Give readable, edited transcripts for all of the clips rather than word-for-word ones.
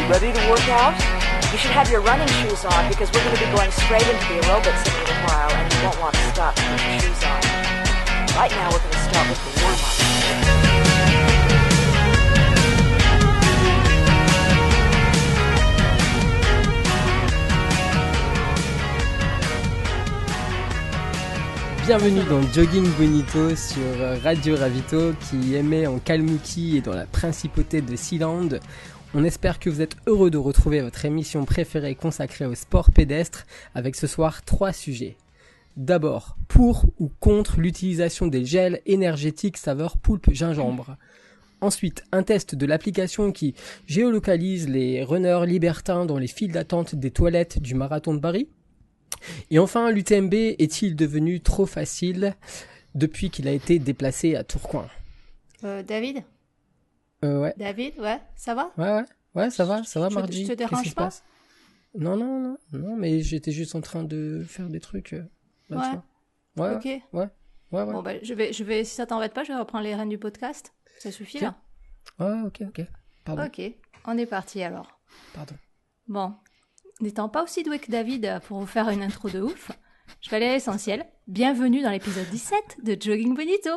Ready to work out? You should have your running shoes on because we're going to be going straight into the aerobics in a little while and you won't want to stop to put your shoes on. Right now we're going to start with the warm-up. Bienvenue dans Jogging Bonito sur Radio Ravito qui émet en Kalmoukie et dans la principauté de Sealand. On espère que vous êtes heureux de retrouver votre émission préférée consacrée au sport pédestre avec ce soir 3 sujets. D'abord, pour ou contre l'utilisation des gels énergétiques saveur poulpe gingembre. Ensuite, un test de l'application qui géolocalise les runners libertins dans les files d'attente des toilettes du marathon de Paris. Et enfin, l'UTMB est-il devenu trop facile depuis qu'il a été déplacé à Tourcoing? David? Ouais. David, ouais, ça va? Ouais, ça va, Margie. Je te dérange Qu'est-ce qui se pas? passe? Non, mais j'étais juste en train de faire des trucs. Là, ouais. Ok. Ouais. Bon, bah, je vais, si ça t'embête pas, je vais reprendre les rênes du podcast. Ça suffit, là? Ouais, ok. Pardon. Ok, on est parti alors. Pardon. Bon, n'étant pas aussi doué que David pour vous faire une intro de ouf, je vais aller à l'essentiel. Bienvenue dans l'épisode 17 de Jogging Bonito.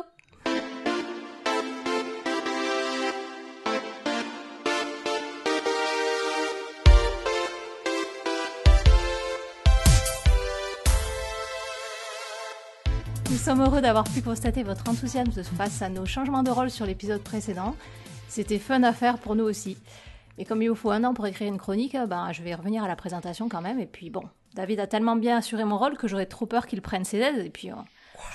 Nous sommes heureux d'avoir pu constater votre enthousiasme face à nos changements de rôle sur l'épisode précédent. C'était fun à faire pour nous aussi. Mais comme il vous faut un an pour écrire une chronique, je vais revenir à la présentation quand même. Et puis bon, David a tellement bien assuré mon rôle que j'aurais trop peur qu'il prenne ses aides. Et puis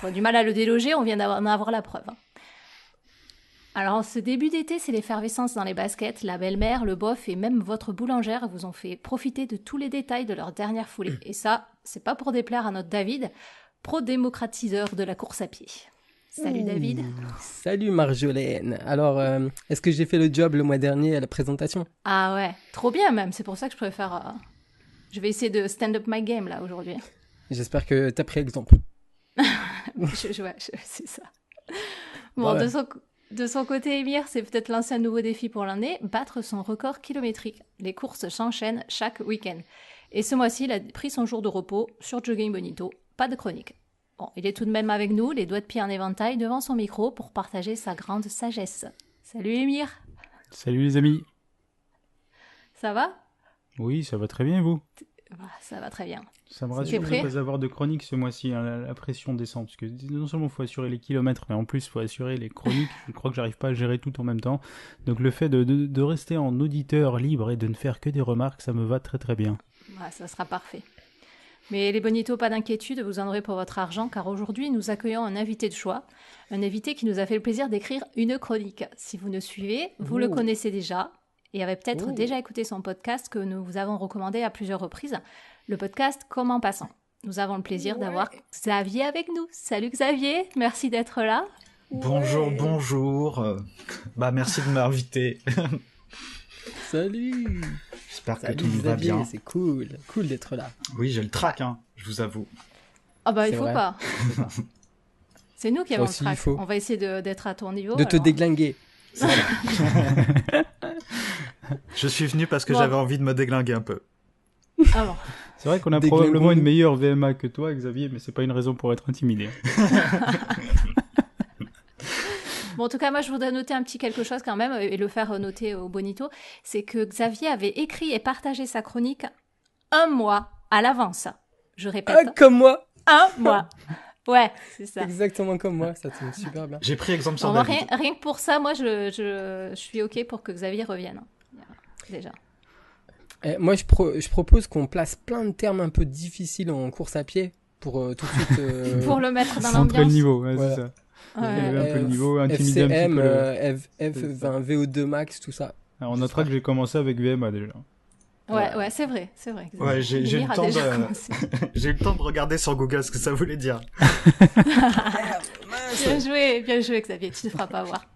j'aurais du mal à le déloger, on vient d'en avoir la preuve. Alors ce début d'été, c'est l'effervescence dans les baskets. La belle-mère, le bof et même votre boulangère vous ont fait profiter de tous les détails de leur dernière foulée. Et ça, c'est pas pour déplaire à notre David, pro-démocratiseur de la course à pied. Salut David. Salut Marjolaine. Alors, est-ce que j'ai fait le job le mois dernier à la présentation? Ah ouais, trop bien même. C'est pour ça que je préfère... Je vais essayer de stand up my game là aujourd'hui. J'espère que t'as pris exemple. C'est ça. Bon, ouais. De son côté, Emir, c'est peut-être lancé un nouveau défi pour l'année, battre son record kilométrique. Les courses s'enchaînent chaque week-end. Et ce mois-ci, il a pris son jour de repos sur Jogging Bonito. Pas de chronique. Bon, il est tout de même avec nous, les doigts de pied en éventail, devant son micro pour partager sa grande sagesse. Salut Emir. Salut les amis. Ça va? Oui, ça va très bien, vous? Ça va très bien. Ça me rassure de ne pas avoir de chronique ce mois-ci, hein, la pression descend, parce que non seulement il faut assurer les kilomètres, mais en plus il faut assurer les chroniques. Je crois que j'arrive pas à gérer tout en même temps. Donc le fait de rester en auditeur libre et de ne faire que des remarques, ça me va très très bien. Ouais, ça sera parfait. Mais les bonitos, pas d'inquiétude, vous en aurez pour votre argent, car aujourd'hui, nous accueillons un invité de choix, un invité qui nous a fait le plaisir d'écrire une chronique. Si vous nous suivez, vous le connaissez déjà, et avez peut-être déjà écouté son podcast que nous vous avons recommandé à plusieurs reprises, le podcast Comme en passant. Nous avons le plaisir d'avoir Xavier avec nous. Salut Xavier, merci d'être là. Bonjour. Merci de m'inviter. Salut. J'espère que tout va bien. C'est cool d'être là. Oui, j'ai le trac, je vous avoue. Ah il faut pas. C'est nous qui avons le trac. On va essayer d'être à ton niveau. Te déglinguer. Je suis venu parce que j'avais envie de me déglinguer un peu. Ah bon. C'est vrai qu'on a probablement une meilleure VMA que toi, Xavier, mais c'est pas une raison pour être intimidé. Bon, en tout cas, moi, je voudrais noter un petit quelque chose quand même et le faire noter au Bonito. C'est que Xavier avait écrit et partagé sa chronique 1 mois à l'avance. Je répète. Comme moi. 1 mois. Ouais, c'est ça. Exactement comme moi, ça tombe super bien. J'ai pris exemple sur David. Rien que pour ça, moi, je suis OK pour que Xavier revienne. Déjà. Moi, je propose qu'on place plein de termes un peu difficiles en course à pied pour tout de suite... pour le mettre dans Centrer l'ambiance. le niveau, voilà. C'est ça. Un peu le niveau, intimider FCM, un petit peu. F20, VO2 max, tout ça. Alors, on notera que j'ai commencé avec VMA déjà. Ouais, c'est vrai. Ouais, j'ai eu le temps j'ai eu le temps de regarder sur Google ce que ça voulait dire. Bien joué Xavier, tu te feras pas voir.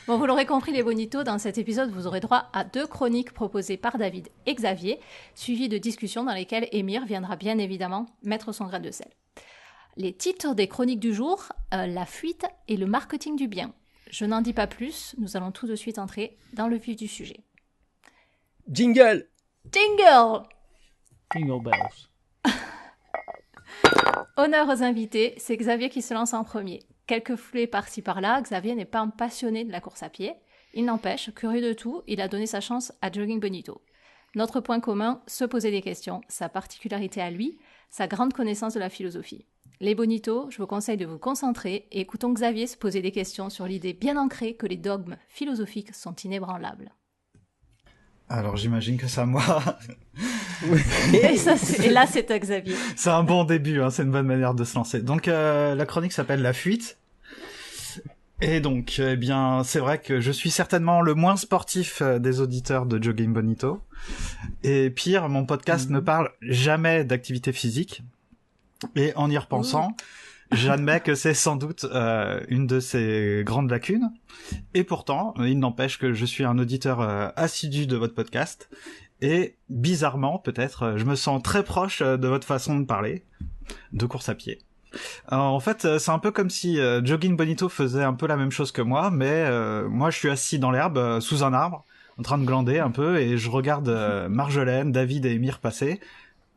Bon, vous l'aurez compris les bonitos, dans cet épisode, vous aurez droit à 2 chroniques proposées par David et Xavier, suivies de discussions dans lesquelles Emir viendra bien évidemment mettre son grain de sel. Les titres des chroniques du jour, la fuite et le marketing du bien. Je n'en dis pas plus, nous allons tout de suite entrer dans le vif du sujet. Jingle. Jingle. Jingle bells. Honneur aux invités, c'est Xavier qui se lance en premier. Quelques foulées par-ci par-là, Xavier n'est pas un passionné de la course à pied. Il n'empêche, curieux de tout, il a donné sa chance à Jogging Bonito. Notre point commun, se poser des questions, sa particularité à lui, sa grande connaissance de la philosophie. Les Bonitos, je vous conseille de vous concentrer et écoutons Xavier se poser des questions sur l'idée bien ancrée que les dogmes philosophiques sont inébranlables. Alors j'imagine que c'est à moi. Et là c'est à Xavier. C'est un bon début, hein, c'est une bonne manière de se lancer. Donc la chronique s'appelle La Fuite. Et donc, eh bien, c'est vrai que je suis certainement le moins sportif des auditeurs de Jogging Bonito. Et pire, mon podcast ne parle jamais d'activité physique. Et en y repensant, j'admets que c'est sans doute une de ses grandes lacunes. Et pourtant, il n'empêche que je suis un auditeur assidu de votre podcast. Et bizarrement, peut-être, je me sens très proche de votre façon de parler de course à pied. Alors, en fait, c'est un peu comme si Jogging Bonito faisait un peu la même chose que moi, mais moi je suis assis dans l'herbe, sous un arbre, en train de glander un peu, et je regarde Marjolaine, David et Émir passer.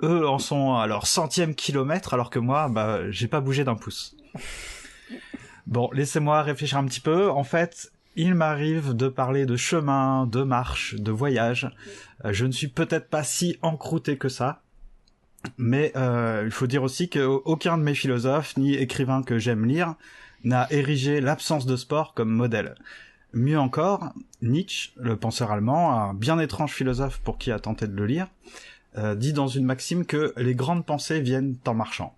Eux en sont à leur 100e kilomètre, alors que moi, j'ai pas bougé d'un pouce. Bon, laissez-moi réfléchir un petit peu. En fait, il m'arrive de parler de chemin, de marche, de voyage. Je ne suis peut-être pas si encrouté que ça. Mais il faut dire aussi qu'aucun de mes philosophes ni écrivains que j'aime lire n'a érigé l'absence de sport comme modèle. Mieux encore, Nietzsche, le penseur allemand, un bien étrange philosophe pour qui a tenté de le lire, dit dans une maxime que les grandes pensées viennent en marchant.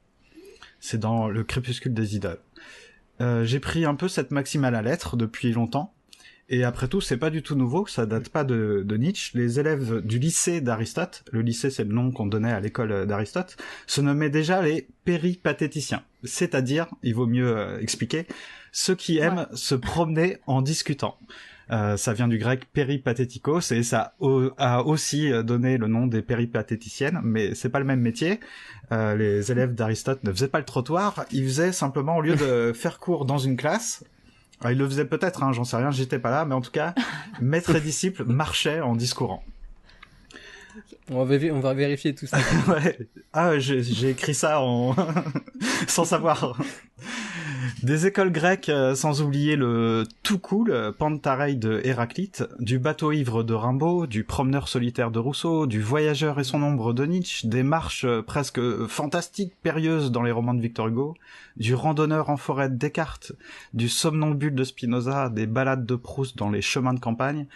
C'est dans Le Crépuscule des idoles. J'ai pris un peu cette maxime à la lettre depuis longtemps. Et après tout, c'est pas du tout nouveau, ça date pas de Nietzsche. Les élèves du lycée d'Aristote, le lycée c'est le nom qu'on donnait à l'école d'Aristote, se nommaient déjà les péripatéticiens. C'est-à-dire, il vaut mieux expliquer, ceux qui aiment se promener en discutant. Ça vient du grec péripatétikos et ça a aussi donné le nom des péripatéticiennes, mais c'est pas le même métier. Les élèves d'Aristote ne faisaient pas le trottoir, ils faisaient simplement, au lieu de faire cours dans une classe, alors, il le faisait peut-être, hein, j'en sais rien, j'étais pas là, mais en tout cas, maître et disciple marchaient en discourant. On va vérifier tout ça. Ouais. Ah, j'ai écrit ça sans savoir. Des écoles grecques, sans oublier le tout cool Pantarei de Héraclite, du bateau ivre de Rimbaud, du promeneur solitaire de Rousseau, du voyageur et son ombre de Nietzsche, des marches presque fantastiques, périlleuses dans les romans de Victor Hugo, du randonneur en forêt de Descartes, du somnambule de Spinoza, des balades de Proust dans les chemins de campagne.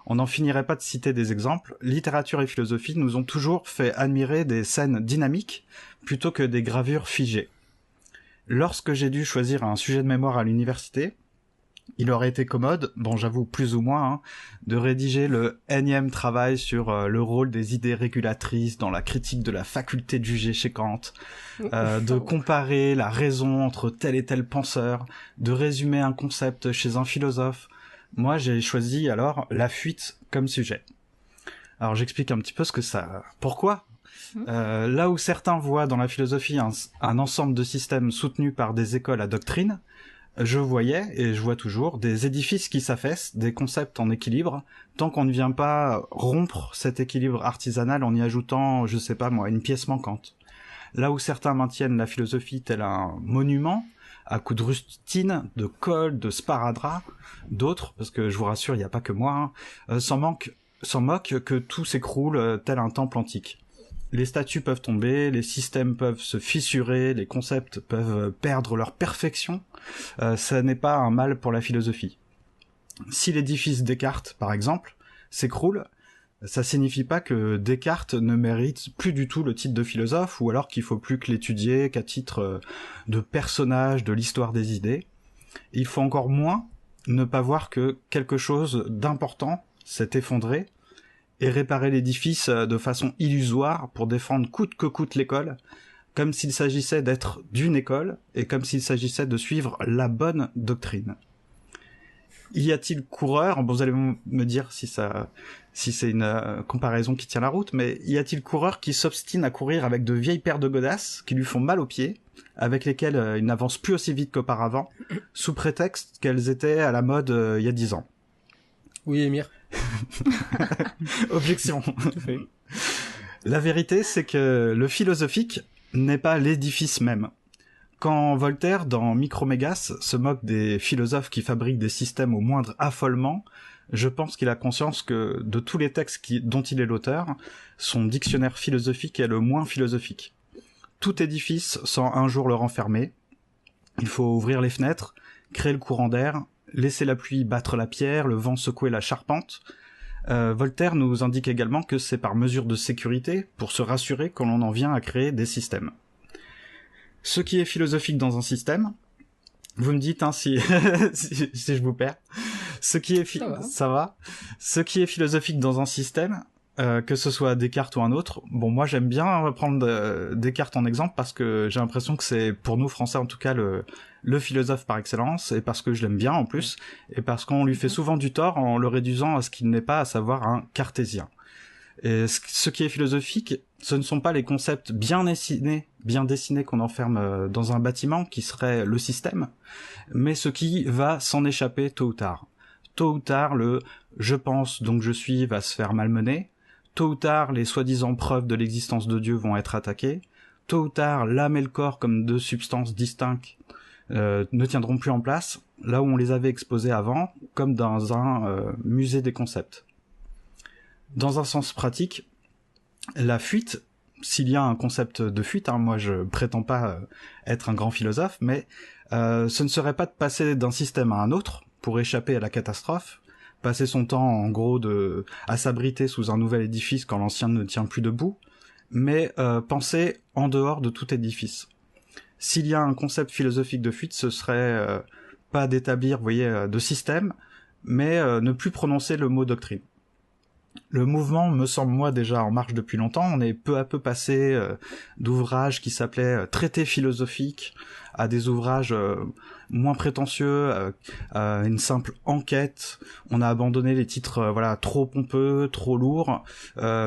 On n'en finirait pas de citer des exemples. Littérature et philosophie nous ont toujours fait admirer des scènes dynamiques plutôt que des gravures figées. Lorsque j'ai dû choisir un sujet de mémoire à l'université, il aurait été commode, bon j'avoue plus ou moins, hein, de rédiger le énième travail sur le rôle des idées régulatrices dans la critique de la faculté de juger chez Kant, de comparer la raison entre tel et tel penseur, de résumer un concept chez un philosophe. Moi j'ai choisi alors la fuite comme sujet. Alors j'explique un petit peu pourquoi. Là où certains voient dans la philosophie un ensemble de systèmes soutenus par des écoles à doctrine, je voyais, et je vois toujours, des édifices qui s'affaissent, des concepts en équilibre, tant qu'on ne vient pas rompre cet équilibre artisanal en y ajoutant, je sais pas moi, une pièce manquante. Là où certains maintiennent la philosophie tel un monument, à coups de rustine, de colle, de sparadrap, d'autres, parce que je vous rassure, il n'y a pas que moi, hein, s'en moquent que tout s'écroule tel un temple antique. Les statues peuvent tomber, les systèmes peuvent se fissurer, les concepts peuvent perdre leur perfection. Ça n'est pas un mal pour la philosophie. Si l'édifice Descartes, par exemple, s'écroule, ça signifie pas que Descartes ne mérite plus du tout le titre de philosophe, ou alors qu'il faut plus que l'étudier qu'à titre de personnage de l'histoire des idées. Il faut encore moins ne pas voir que quelque chose d'important s'est effondré, et réparer l'édifice de façon illusoire pour défendre coûte que coûte l'école, comme s'il s'agissait d'être d'une école, et comme s'il s'agissait de suivre la bonne doctrine. Y a-t-il coureur, bon vous allez me dire si c'est une comparaison qui tient la route, mais y a-t-il coureur qui s'obstine à courir avec de vieilles paires de godasses qui lui font mal aux pieds, avec lesquelles il n'avance plus aussi vite qu'auparavant, sous prétexte qu'elles étaient à la mode il y a 10 ans? Oui, Émir. Objection. Tout fait. La vérité, c'est que le philosophique n'est pas l'édifice même. Quand Voltaire, dans Micromégas, se moque des philosophes qui fabriquent des systèmes au moindre affolement, je pense qu'il a conscience que, de tous les textes dont il est l'auteur, son dictionnaire philosophique est le moins philosophique. Tout édifice sent un jour le renfermer. Il faut ouvrir les fenêtres, créer le courant d'air, laisser la pluie battre la pierre, le vent secouer la charpente. Voltaire nous indique également que c'est par mesure de sécurité, pour se rassurer, que l'on en vient à créer des systèmes. Ce qui est philosophique dans un système, vous me dites si je vous perds. Ce qui est ça va. Ce qui est philosophique dans un système, que ce soit Descartes ou un autre. Bon, moi j'aime bien prendre Descartes en exemple parce que j'ai l'impression que c'est pour nous Français en tout cas le philosophe par excellence, et parce que je l'aime bien en plus, et parce qu'on lui fait souvent du tort en le réduisant à ce qu'il n'est pas, à savoir un cartésien. Et ce qui est philosophique, ce ne sont pas les concepts bien dessinés qu'on enferme dans un bâtiment qui serait le système, mais ce qui va s'en échapper tôt ou tard. Tôt ou tard, le « je pense donc je suis » va se faire malmener. Tôt ou tard, les soi-disant preuves de l'existence de Dieu vont être attaquées. Tôt ou tard, l'âme et le corps comme deux substances distinctes ne tiendront plus en place, là où on les avait exposées avant, comme dans un musée des concepts. Dans un sens pratique, la fuite, s'il y a un concept de fuite, moi je prétends pas être un grand philosophe, mais ce ne serait pas de passer d'un système à un autre pour échapper à la catastrophe, passer son temps en gros à s'abriter sous un nouvel édifice quand l'ancien ne tient plus debout, mais penser en dehors de tout édifice. S'il y a un concept philosophique de fuite, ce serait pas d'établir, vous voyez, de système, mais ne plus prononcer le mot doctrine. Le mouvement me semble, moi, déjà en marche depuis longtemps. On est peu à peu passé d'ouvrages qui s'appelaient traités philosophiques à des ouvrages moins prétentieux, à une simple enquête. On a abandonné les titres trop pompeux, trop lourds,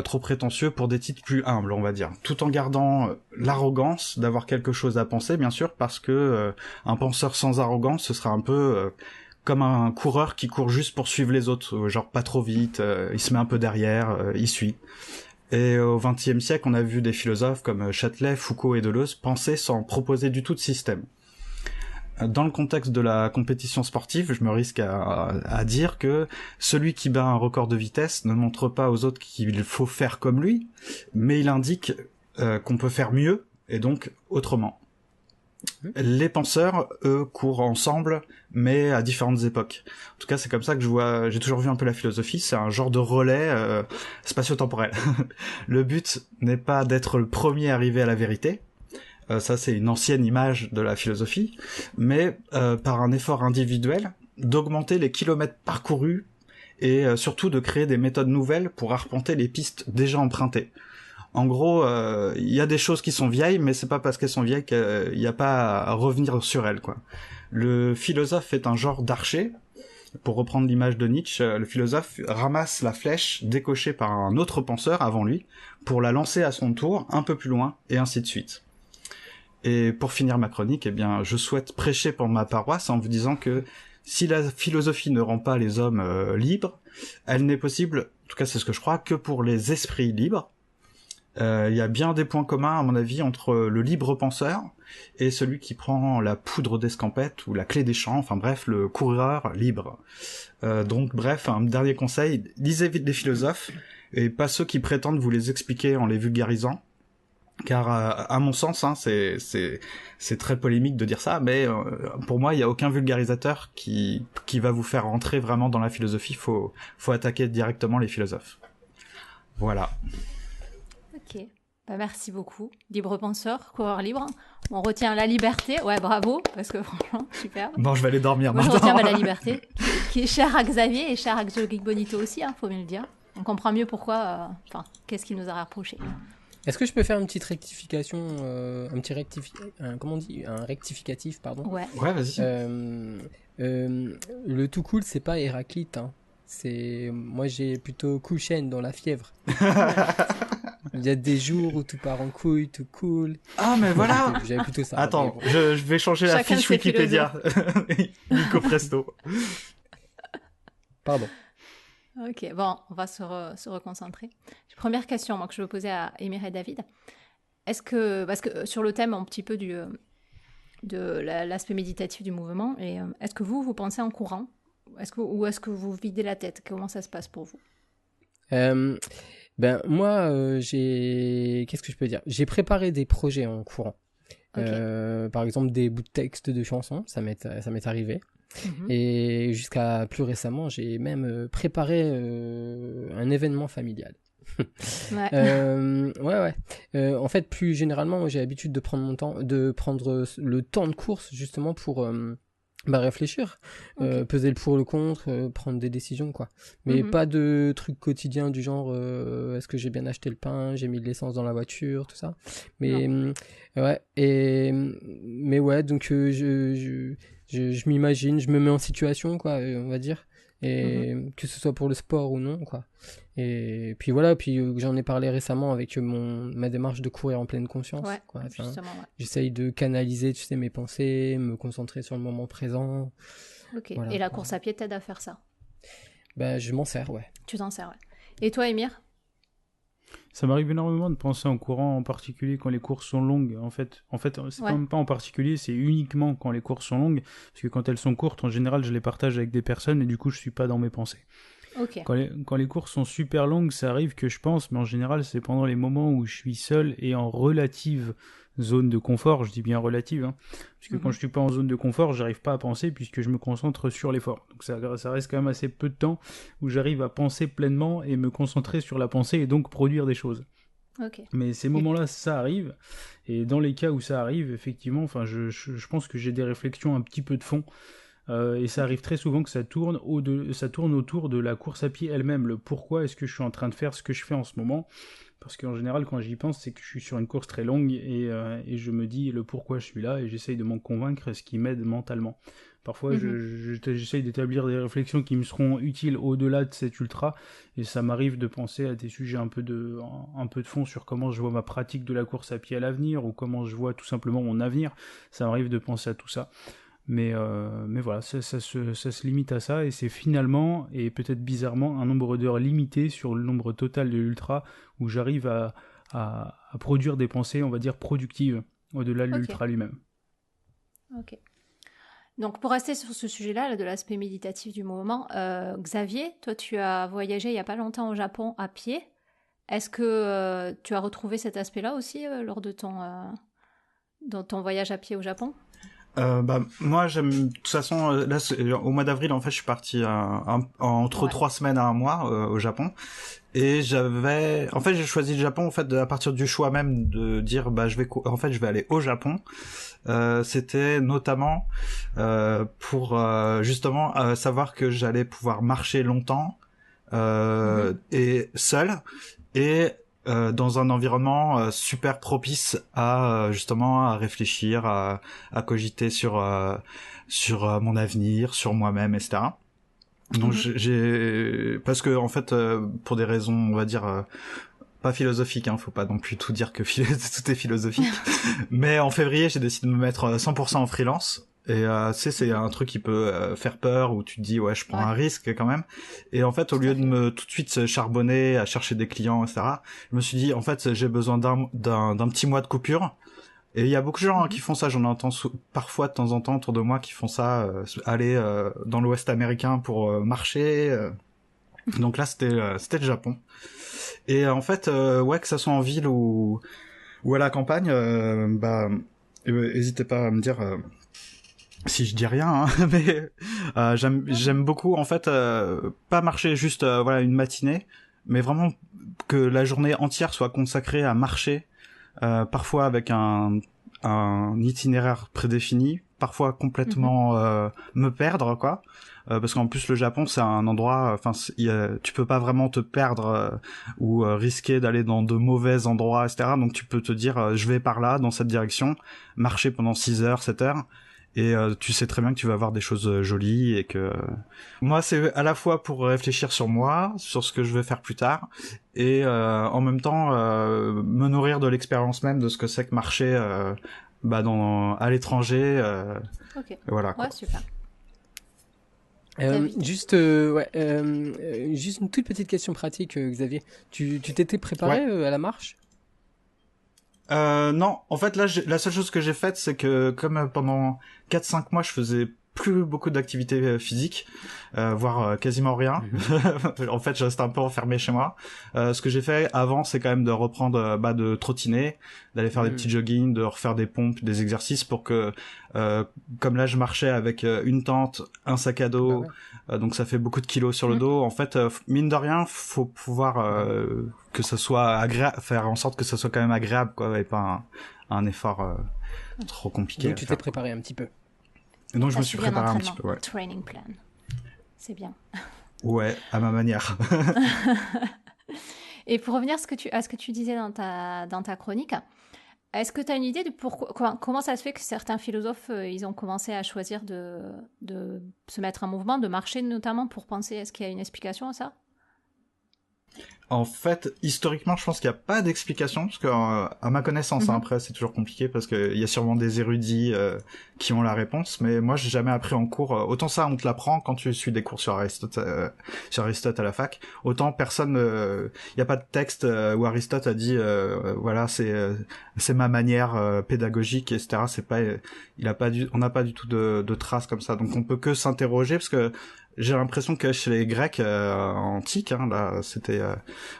trop prétentieux pour des titres plus humbles, on va dire. Tout en gardant l'arrogance d'avoir quelque chose à penser, bien sûr, parce que un penseur sans arrogance, ce serait un peu... comme un coureur qui court juste pour suivre les autres, genre pas trop vite, il se met un peu derrière, il suit. Et au XXe siècle, on a vu des philosophes comme Châtelet, Foucault et Deleuze penser sans proposer du tout de système. Dans le contexte de la compétition sportive, je me risque à dire que celui qui bat un record de vitesse ne montre pas aux autres qu'il faut faire comme lui, mais il indique qu'on peut faire mieux, et donc autrement. Les penseurs, eux, courent ensemble, mais à différentes époques. En tout cas, c'est comme ça que j'ai toujours vu un peu la philosophie, c'est un genre de relais spatio-temporel. Le but n'est pas d'être le premier arrivé à la vérité, ça c'est une ancienne image de la philosophie, mais par un effort individuel, d'augmenter les kilomètres parcourus, et surtout de créer des méthodes nouvelles pour arpenter les pistes déjà empruntées. En gros, il y a des choses qui sont vieilles, mais c'est pas parce qu'elles sont vieilles qu'il n'y a pas à revenir sur elles, quoi. Le philosophe est un genre d'archer. Pour reprendre l'image de Nietzsche, le philosophe ramasse la flèche décochée par un autre penseur avant lui, pour la lancer à son tour un peu plus loin, et ainsi de suite. Et pour finir ma chronique, je souhaite prêcher pour ma paroisse en vous disant que si la philosophie ne rend pas les hommes libres, elle n'est possible, en tout cas c'est ce que je crois, que pour les esprits libres. Il y a bien des points communs, à mon avis, entre le libre penseur et celui qui prend la poudre d'escampette ou la clé des champs, enfin bref, le coureur libre. Donc bref, un dernier conseil, lisez vite les philosophes, et pas ceux qui prétendent vous les expliquer en les vulgarisant, car à mon sens, c'est très polémique de dire ça, mais pour moi, il n'y a aucun vulgarisateur qui va vous faire rentrer vraiment dans la philosophie, faut attaquer directement les philosophes. Voilà. Ok, merci beaucoup. Libre penseur, coureur libre. On retient la liberté. Ouais, bravo, parce que franchement, super. Bon, je vais aller dormir Moi, maintenant. je retiens la liberté, qui est chère à Xavier et chère à Geek Bonito aussi, faut bien le dire. On comprend mieux pourquoi, qu'est-ce qu'il nous a reproché. Est-ce que je peux faire une petite rectification, un rectificatif, pardon. Ouais, vas-y. Le tout cool, c'est pas Héraclite, hein. Moi j'ai plutôt Cool Chain dans La Fièvre. Il y a des jours où tout part en couille, tout cool. Ah, mais voilà. J'avais plutôt ça. Attends, je vais changer la Chacun fiche ses Wikipédia. Nico Presto. Pardon. Ok, bon, on va se reconcentrer. Première question moi, que je veux poser à Émir et David. Est-ce que, parce que sur le thème un petit peu l'aspect méditatif du mouvement, est-ce que vous pensez en courant ou est-ce que vous videz la tête? Comment ça se passe pour vous? Moi, qu'est-ce que je peux dire? J'ai préparé des projets en courant. Ok. Par exemple, des bouts de texte de chansons, ça m'est arrivé. Mhm. Et jusqu'à plus récemment, j'ai même préparé un événement familial. Ouais. Ouais. En fait, plus généralement, j'ai l'habitude de prendre le temps de course justement pour réfléchir, Ok. peser le pour le contre, prendre des décisions quoi. Mais Mhm. pas de trucs quotidiens du genre est-ce que j'ai bien acheté le pain, j'ai mis de l'essence dans la voiture, tout ça. Mais ouais mais ouais donc je m'imagine, je me mets en situation quoi, on va dire. Et que ce soit pour le sport ou non quoi. Et puis voilà, j'en ai parlé récemment avec ma démarche de courir en pleine conscience Ouais, quoi. Enfin, justement, ouais. j'essaye de canaliser, tu sais, mes pensées, me concentrer sur le moment présent. Ok. Voilà, Et la quoi. course à pied t'aide à faire ça? Je m'en sers, ouais. Tu t'en sers, ouais. Et toi, Émir? Ça m'arrive énormément de penser en courant, en particulier quand les courses sont longues. En fait, c'est Ouais. même pas en particulier, c'est uniquement quand les courses sont longues, parce que quand elles sont courtes, en général, je les partage avec des personnes et du coup, je suis pas dans mes pensées. Ok. Quand les courses sont super longues, ça arrive que je pense, mais en général, c'est pendant les moments où je suis seul et en relative zone de confort. Je dis bien relative, hein, parce que quand je suis pas en zone de confort, j'arrive pas à penser puisque je me concentre sur l'effort. Donc ça reste quand même assez peu de temps où j'arrive à penser pleinement et me concentrer sur la pensée et donc produire des choses. Ok. Mais ces moments-là, ça arrive. Et dans les cas où ça arrive, effectivement, enfin, je pense que j'ai des réflexions un petit peu de fond. Et ça arrive très souvent que ça tourne autour de la course à pied elle-même. Le pourquoi est-ce que je suis en train de faire ce que je fais en ce moment. Parce qu'en général, quand j'y pense, c'est que je suis sur une course très longue et je me dis le pourquoi je suis là et j'essaye de m'en convaincre, ce qui m'aide mentalement. Parfois, j'essaye d'établir des réflexions qui me seront utiles au-delà de cet ultra, et ça m'arrive de penser à des sujets un peu de fond sur comment je vois ma pratique de la course à pied à l'avenir, ou comment je vois tout simplement mon avenir. Ça m'arrive de penser à tout ça. Mais voilà, ça se limite à ça, et c'est finalement, et peut-être bizarrement, un nombre d'heures limité sur le nombre total de l'ultra, où j'arrive à produire des pensées, on va dire, productives, au-delà de l'ultra lui-même. Ok. Donc, pour rester sur ce sujet-là, de l'aspect méditatif du mouvement, Xavier, toi, tu as voyagé il n'y a pas longtemps au Japon à pied. Est-ce que tu as retrouvé cet aspect-là aussi lors de ton voyage à pied au Japon? Moi j'aime de toute façon là au mois d'avril en fait je suis parti entre 3 semaines à un mois au Japon, et j'ai choisi le Japon en fait à partir du choix même de dire je vais aller au Japon. C'était notamment pour justement savoir que j'allais pouvoir marcher longtemps et seul, et dans un environnement super propice à justement à réfléchir, à cogiter sur mon avenir, sur moi-même, etc. Donc parce que en fait pour des raisons on va dire pas philosophiques, hein, faut pas non plus tout dire que tout est philosophique. Mais en février j'ai décidé de me mettre 100% en freelance. Et c'est un truc qui peut faire peur, où tu te dis ouais je prends un risque quand même. Et en fait au lieu de me tout de suite charbonner à chercher des clients, etc., je me suis dit en fait j'ai besoin d'un petit mois de coupure. Et il y a beaucoup de gens qui font ça, j'en entends parfois de temps en temps autour de moi qui font ça, aller dans l'Ouest américain pour marcher. Donc là c'était le Japon. Et en fait que ça soit en ville ou à la campagne, hésitez pas à me dire si je dis rien, hein, mais j'aime beaucoup en fait pas marcher juste une matinée, mais vraiment que la journée entière soit consacrée à marcher, parfois avec un itinéraire prédéfini, parfois complètement me perdre quoi, parce qu'en plus le Japon c'est un endroit, tu peux pas vraiment te perdre ou risquer d'aller dans de mauvais endroits, etc. Donc tu peux te dire je vais par là dans cette direction, marcher pendant 6 heures, 7 heures. Et tu sais très bien que tu vas avoir des choses jolies, et que moi c'est à la fois pour réfléchir sur moi, sur ce que je vais faire plus tard, et en même temps me nourrir de l'expérience même de ce que c'est que marcher à l'étranger. Ok. Voilà. Ouais, super. Juste une toute petite question pratique, Xavier. Tu t'étais préparé à la marche? Non, en fait là, la seule chose que j'ai faite, c'est que comme pendant 4-5 mois, je faisais plus beaucoup d'activités physiques, voire quasiment rien. En fait, je restais un peu enfermé chez moi. Ce que j'ai fait avant, c'est quand même de reprendre, de trottiner, d'aller faire des petits joggings, de refaire des pompes, des exercices pour que, comme là, je marchais avec une tente, un sac à dos, donc ça fait beaucoup de kilos sur le dos. En fait, mine de rien, faut pouvoir que ça soit agréable, faire en sorte que ça soit quand même agréable, quoi, et pas un effort trop compliqué. Donc tu t'es préparé un petit peu. Et donc je me suis préparé un petit peu, Training plan. C'est bien. Ouais, à ma manière. Et pour revenir à ce que tu disais dans ta chronique, est-ce que tu as une idée de comment ça se fait que certains philosophes, ils ont commencé à choisir de se mettre en mouvement, de marcher notamment pour penser? Est-ce qu'il y a une explication à ça? En fait, historiquement, je pense qu'il n'y a pas d'explication, parce que, à ma connaissance, après, c'est toujours compliqué, parce qu'il y a sûrement des érudits qui ont la réponse, mais moi, j'ai jamais appris en cours. Autant ça, on te l'apprend quand tu suis des cours sur Aristote à la fac. Autant personne, il n'y a pas de texte où Aristote a dit, voilà, c'est ma manière pédagogique, etc. On n'a pas du tout de traces comme ça. Donc, on peut que s'interroger, parce que j'ai l'impression que chez les Grecs antiques, là, c'était,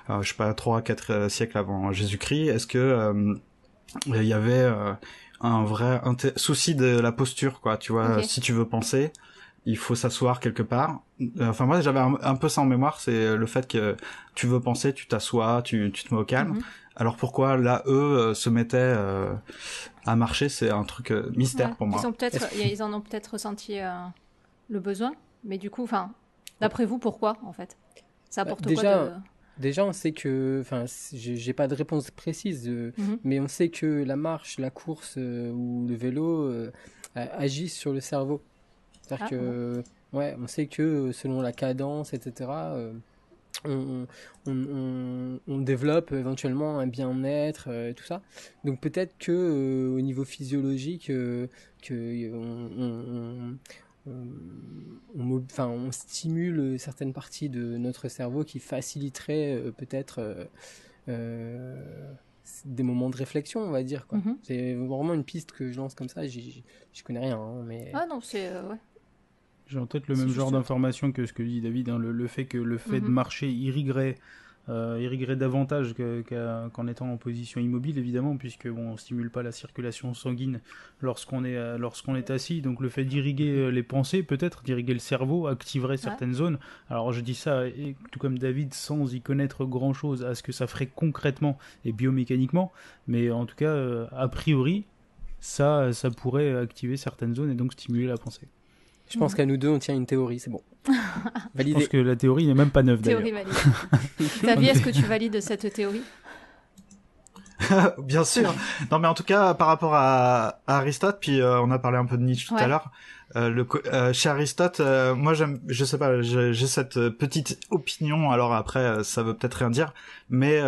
je sais pas, 3 à 4 siècles avant Jésus-Christ, est-ce que il y avait un vrai souci de la posture, quoi, tu vois, si tu veux penser, il faut s'asseoir quelque part. Enfin, moi, j'avais un peu ça en mémoire, c'est le fait que tu veux penser, tu t'assois, tu te mets au calme. Alors pourquoi, là, eux, se mettaient à marcher, c'est un truc mystère pour moi. Ils en ont peut-être ressenti le besoin. Mais du coup, d'après vous, pourquoi, en fait? Ça apporte quoi Déjà, on sait que, j'ai pas de réponse précise, mais on sait que la marche, la course ou le vélo agissent sur le cerveau. C'est-à-dire que, on sait que selon la cadence, etc., on développe éventuellement un bien-être, tout ça. Donc peut-être que au niveau physiologique, on stimule certaines parties de notre cerveau qui faciliteraient peut-être des moments de réflexion, on va dire, quoi. C'est vraiment une piste que je lance comme ça, j'y connais rien, mais... Ah non, c'est... J'ai en tête le même genre d'information que ce que dit David, le fait que le fait de marcher irriguerait davantage qu'en étant en position immobile, évidemment, puisque on stimule pas la circulation sanguine lorsqu'on est assis. Donc le fait d'irriguer les pensées, peut-être d'irriguer le cerveau, activerait certaines zones. Alors je dis ça, tout comme David, sans y connaître grand-chose à ce que ça ferait concrètement et biomécaniquement, mais en tout cas, a priori, ça pourrait activer certaines zones et donc stimuler la pensée. Je pense qu'à nous deux, on tient une théorie, c'est bon. Validé. Je pense que la théorie n'est même pas neuve, d'ailleurs. Théorie valide. Xavier, est-ce que tu valides cette théorie? Bien sûr. Non, mais en tout cas, par rapport à Aristote, puis on a parlé un peu de Nietzsche tout à l'heure. Chez Aristote, moi je sais pas, j'ai cette petite opinion. Alors après, ça veut peut-être rien dire, mais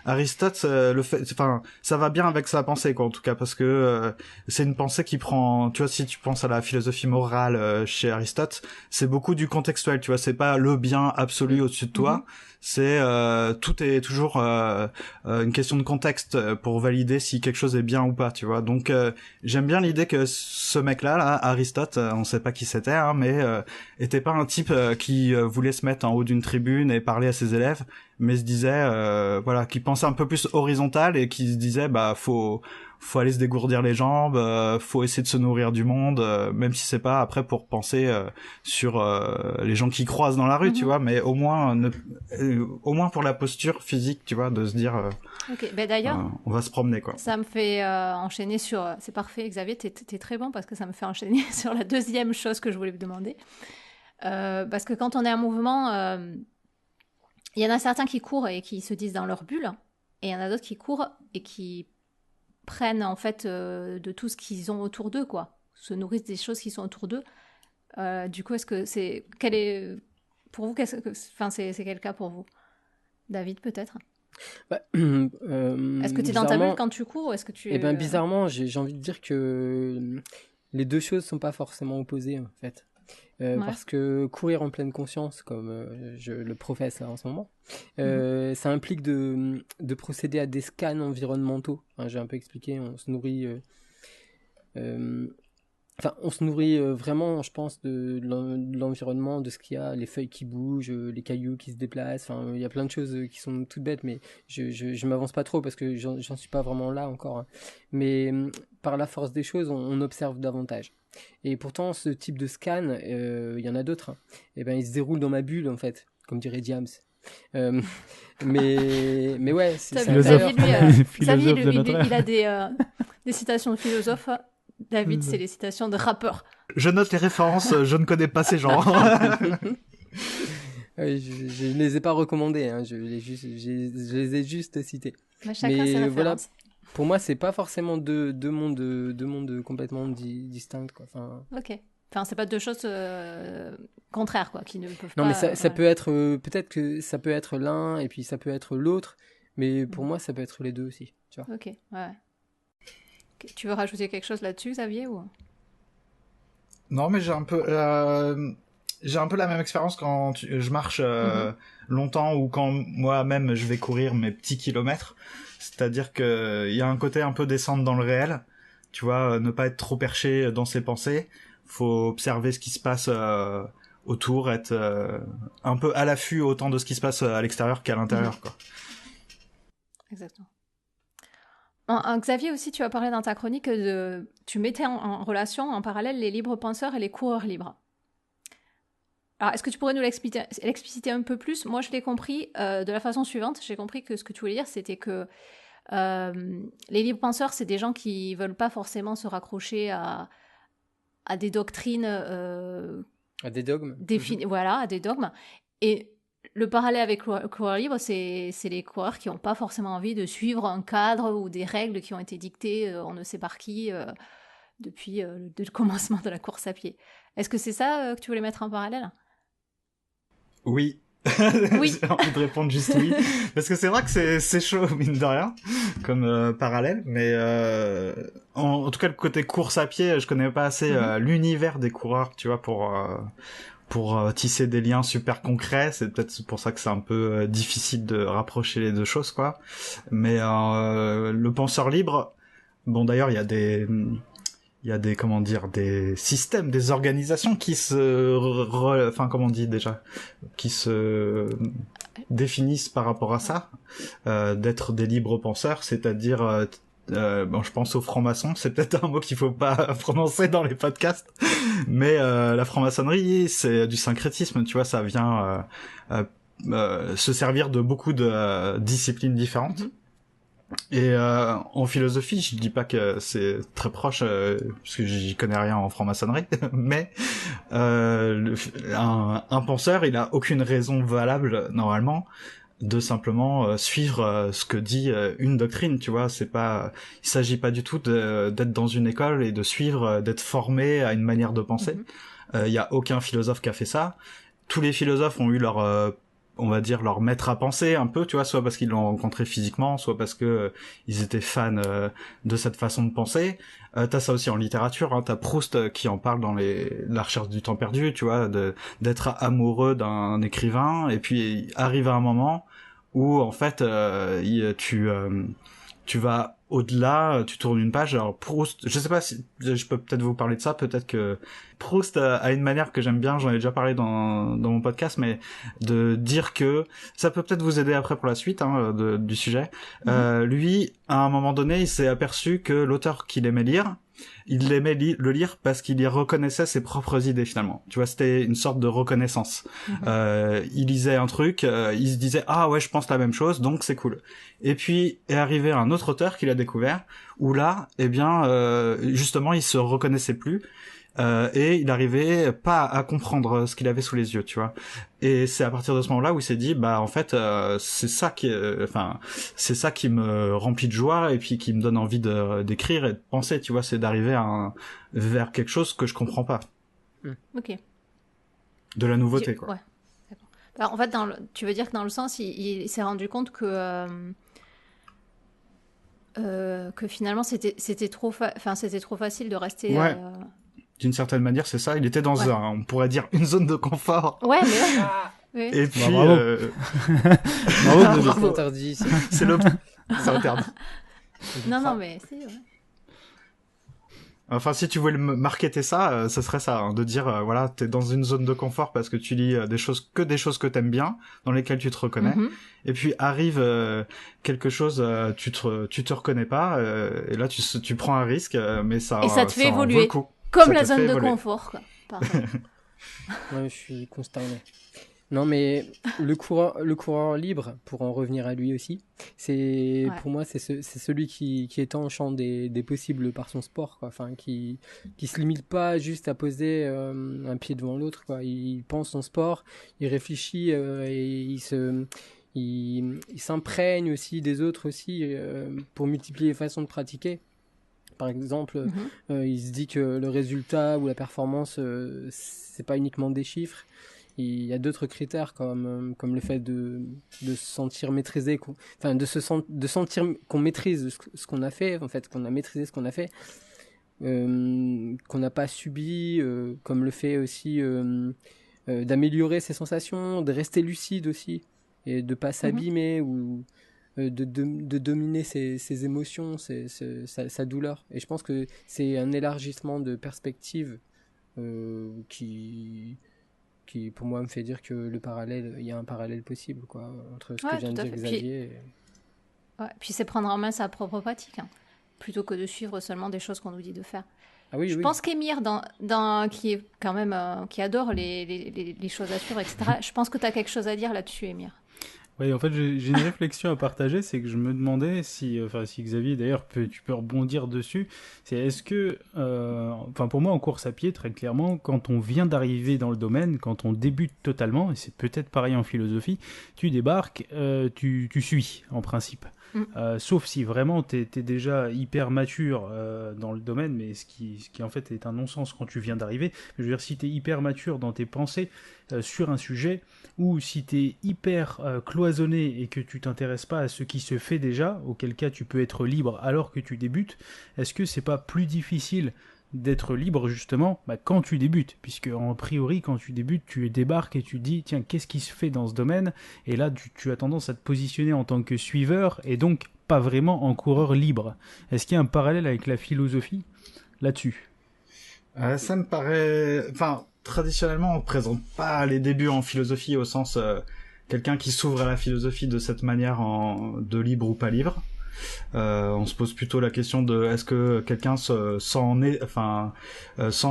Aristote, ça va bien avec sa pensée, quoi, en tout cas, parce que c'est une pensée qui prend, tu vois, si tu penses à la philosophie morale chez Aristote, c'est beaucoup du contextuel, tu vois, c'est pas le bien absolu au-dessus de toi. C'est tout est toujours une question de contexte pour valider si quelque chose est bien ou pas, tu vois. Donc j'aime bien l'idée que ce mec-là, Aristote, on sait pas qui c'était, mais était pas un type qui voulait se mettre en haut d'une tribune et parler à ses élèves, mais se disait qui pensait un peu plus horizontal et qui se disait faut aller se dégourdir les jambes, faut essayer de se nourrir du monde, même si c'est pas après pour penser sur les gens qui croisent dans la rue, tu vois, mais au moins pour la posture physique, tu vois, de se dire d'ailleurs, on va se promener, quoi. Ça me fait enchaîner sur... C'est parfait, Xavier, t'es très bon parce que ça me fait enchaîner sur la deuxième chose que je voulais vous demander. Parce que quand on est en mouvement, il y en a certains qui courent et qui se disent dans leur bulle, et il y en a d'autres qui courent et qui prennent en fait de tout ce qu'ils ont autour d'eux, quoi, se nourrissent des choses qui sont autour d'eux. Du coup, quel est pour vous, c'est quel cas pour vous, David, peut-être? Est-ce que tu es dans ta bulle quand tu cours ou est-ce que tu... bizarrement, j'ai envie de dire que les deux choses sont pas forcément opposées, en fait. Parce que courir en pleine conscience, comme je le professe là, en ce moment, ça implique de procéder à des scans environnementaux. Enfin, j'ai un peu expliqué, on se nourrit... on se nourrit vraiment, je pense, de l'environnement, de ce qu'il y a, les feuilles qui bougent, les cailloux qui se déplacent. Enfin, il y a plein de choses qui sont toutes bêtes, mais je m'avance pas trop parce que j'en suis pas vraiment là encore. Hein. Mais par la force des choses, on observe davantage. Et pourtant, ce type de scan, il y en a d'autres. Hein. Et ben, il se déroule dans ma bulle, en fait, comme dirait Diams. Mais ouais, c'est ça. Xavier, il a des citations de philosophes. David, c'est les citations de rappeurs. Je note les références, je ne connais pas ces gens. Je ne les ai pas recommandés, hein, je les ai juste cités. Chacun ses références. Voilà, pour moi, c'est pas forcément deux mondes complètement distincts. Quoi. Enfin... Ok. Enfin, c'est pas deux choses contraires, quoi, qui ne peuvent pas... Non, mais ça peut être... peut-être que ça peut être l'un, et puis ça peut être l'autre, mais pour moi, ça peut être les deux aussi. Tu vois. Ok, ouais. Tu veux rajouter quelque chose là-dessus, Xavier, ou... Non, mais j'ai un peu la même expérience quand je marche longtemps ou quand moi-même je vais courir mes petits kilomètres. C'est-à-dire que il y a un côté un peu descendre dans le réel. Tu vois, ne pas être trop perché dans ses pensées. Faut observer ce qui se passe autour, être un peu à l'affût autant de ce qui se passe à l'extérieur qu'à l'intérieur, quoi. Exactement. Xavier, aussi, tu as parlé dans ta chronique tu mettais en relation, en parallèle, les libres penseurs et les coureurs libres. Alors, est-ce que tu pourrais nous l'expliciter un peu plus ? Moi, je l'ai compris de la façon suivante. J'ai compris que ce que tu voulais dire, c'était que les libres penseurs, c'est des gens qui veulent pas forcément se raccrocher à des doctrines... à des dogmes. Voilà, à des dogmes. Et... le parallèle avec le coureur libre, c'est les coureurs qui n'ont pas forcément envie de suivre un cadre ou des règles qui ont été dictées, on ne sait par qui, depuis le commencement de la course à pied. Est-ce que c'est ça que tu voulais mettre en parallèle ? Oui. Oui. J'ai envie de répondre juste oui. Parce que c'est vrai que c'est chaud, mine de rien, comme parallèle. Mais en tout cas, le côté course à pied, je connais pas assez l'univers des coureurs, tu vois, pour tisser des liens super concrets. C'est peut-être pour ça que c'est un peu difficile de rapprocher les deux choses, quoi. Mais le penseur libre, bon, d'ailleurs, il y a des comment dire, des systèmes, des organisations qui qui se définissent par rapport à ça, d'être des libres penseurs, c'est-à-dire je pense aux francs-maçons, c'est peut-être un mot qu'il faut pas prononcer dans les podcasts, mais la franc-maçonnerie, c'est du syncrétisme, tu vois, ça vient se servir de beaucoup de disciplines différentes. Et en philosophie, je dis pas que c'est très proche, parce que j'y connais rien en franc-maçonnerie, mais un penseur, il a aucune raison valable, normalement, de simplement suivre ce que dit une doctrine, tu vois. Il s'agit pas du tout d'être dans une école et de suivre, d'être formé à une manière de penser. Il y a aucun philosophe qui a fait ça. Tous les philosophes ont eu leur on va dire leur maître à penser un peu, tu vois, soit parce qu'ils l'ont rencontré physiquement, soit parce que ils étaient fans de cette façon de penser. T'as ça aussi en littérature, hein, t'as Proust qui en parle dans la recherche du temps perdu, tu vois, d'être amoureux d'un écrivain, et puis arrive à un moment où en fait tu vas au-delà, tu tournes une page. Alors Proust, je sais pas si je peux peut-être vous parler de ça, peut-être que Proust a une manière que j'aime bien, j'en ai déjà parlé dans mon podcast, mais de dire que ça peut peut-être vous aider après pour la suite du sujet. Lui, à un moment donné, il s'est aperçu que l'auteur qu'il aimait lire, il aimait le lire parce qu'il y reconnaissait ses propres idées finalement. Tu vois, c'était une sorte de reconnaissance. Il lisait un truc, il se disait ah ouais, je pense la même chose, donc c'est cool. Et puis est arrivé un autre auteur qu'il a découvert où là, eh bien, justement, il se reconnaissait plus. Et il arrivait pas à comprendre ce qu'il avait sous les yeux, tu vois. Et c'est à partir de ce moment-là où il s'est dit, bah en fait, c'est ça qui me remplit de joie et puis qui me donne envie d'écrire et de penser, tu vois. C'est d'arriver vers quelque chose que je comprends pas. Ok. De la nouveauté, quoi. Ouais. D'accord. Alors, en fait, tu veux dire que dans le sens, il s'est rendu compte que finalement c'était trop facile de rester. Ouais. d'une certaine manière, c'est ça. Il était dans on pourrait dire une zone de confort. Ouais, mais ouais. Et puis, bravo. Bravo, c'est interdit. c'est interdit. Non, mais c'est ouais. Enfin, si tu voulais marketer ça, ce serait ça, hein, de dire, voilà, t'es dans une zone de confort parce que tu lis des choses que t'aimes bien, dans lesquelles tu te reconnais, et puis arrive quelque chose, tu te reconnais pas, et là tu prends un risque, mais ça te fait en évoluer, vaut le coup. comme Ça la te zone fait de évoluer. confort, quoi. Pardon. Ouais, je suis consterné. Non, mais le coureur libre, pour en revenir à lui aussi, pour moi, c'est celui qui étend le champ des possibles par son sport, quoi. Enfin, qui se limite pas juste à poser un pied devant l'autre, quoi. Il pense son sport, il réfléchit et il s'imprègne aussi des autres aussi pour multiplier les façons de pratiquer. Par exemple, il se dit que le résultat ou la performance, c'est pas uniquement des chiffres. Il y a d'autres critères comme le fait de se sentir maîtrisé, de sentir qu'on maîtrise ce qu'on a fait, en fait, qu'on a maîtrisé ce qu'on a fait, qu'on n'a pas subi, comme le fait aussi d'améliorer ses sensations, de rester lucide aussi, et de pas s'abîmer ou de dominer ses émotions, sa douleur. Et je pense que c'est un élargissement de perspective qui pour moi me fait dire que il y a un parallèle possible, quoi, entre ce que vient de dire Xavier. Puis c'est prendre en main sa propre pratique, hein, plutôt que de suivre seulement des choses qu'on nous dit de faire. Ah oui, je pense qu'Émir, qui est quand même qui adore les choses à suivre, etc. Je pense que tu as quelque chose à dire là-dessus, Émir. Oui, en fait, j'ai une réflexion à partager, c'est que je me demandais si Xavier, d'ailleurs, tu peux rebondir dessus, c'est est-ce que, pour moi, en course à pied, très clairement, quand on vient d'arriver dans le domaine, quand on débute totalement, et c'est peut-être pareil en philosophie, tu débarques, tu suis, en principe. Sauf si vraiment t'es déjà hyper mature dans le domaine, mais ce qui en fait est un non-sens quand tu viens d'arriver. Je veux dire, si t'es hyper mature dans tes pensées sur un sujet, ou si t'es hyper cloisonné et que tu t'intéresses pas à ce qui se fait déjà, auquel cas tu peux être libre alors que tu débutes, est-ce que c'est pas plus difficile d'être libre justement quand tu débutes, puisque en priori quand tu débutes tu débarques et tu dis tiens qu'est-ce qui se fait dans ce domaine, et là tu as tendance à te positionner en tant que suiveur et donc pas vraiment en coureur libre. Est-ce qu'il y a un parallèle avec la philosophie là-dessus? Ça me paraît... traditionnellement on présente pas les débuts en philosophie au sens quelqu'un qui s'ouvre à la philosophie de cette manière de libre ou pas libre. On se pose plutôt la question de est-ce que quelqu'un sent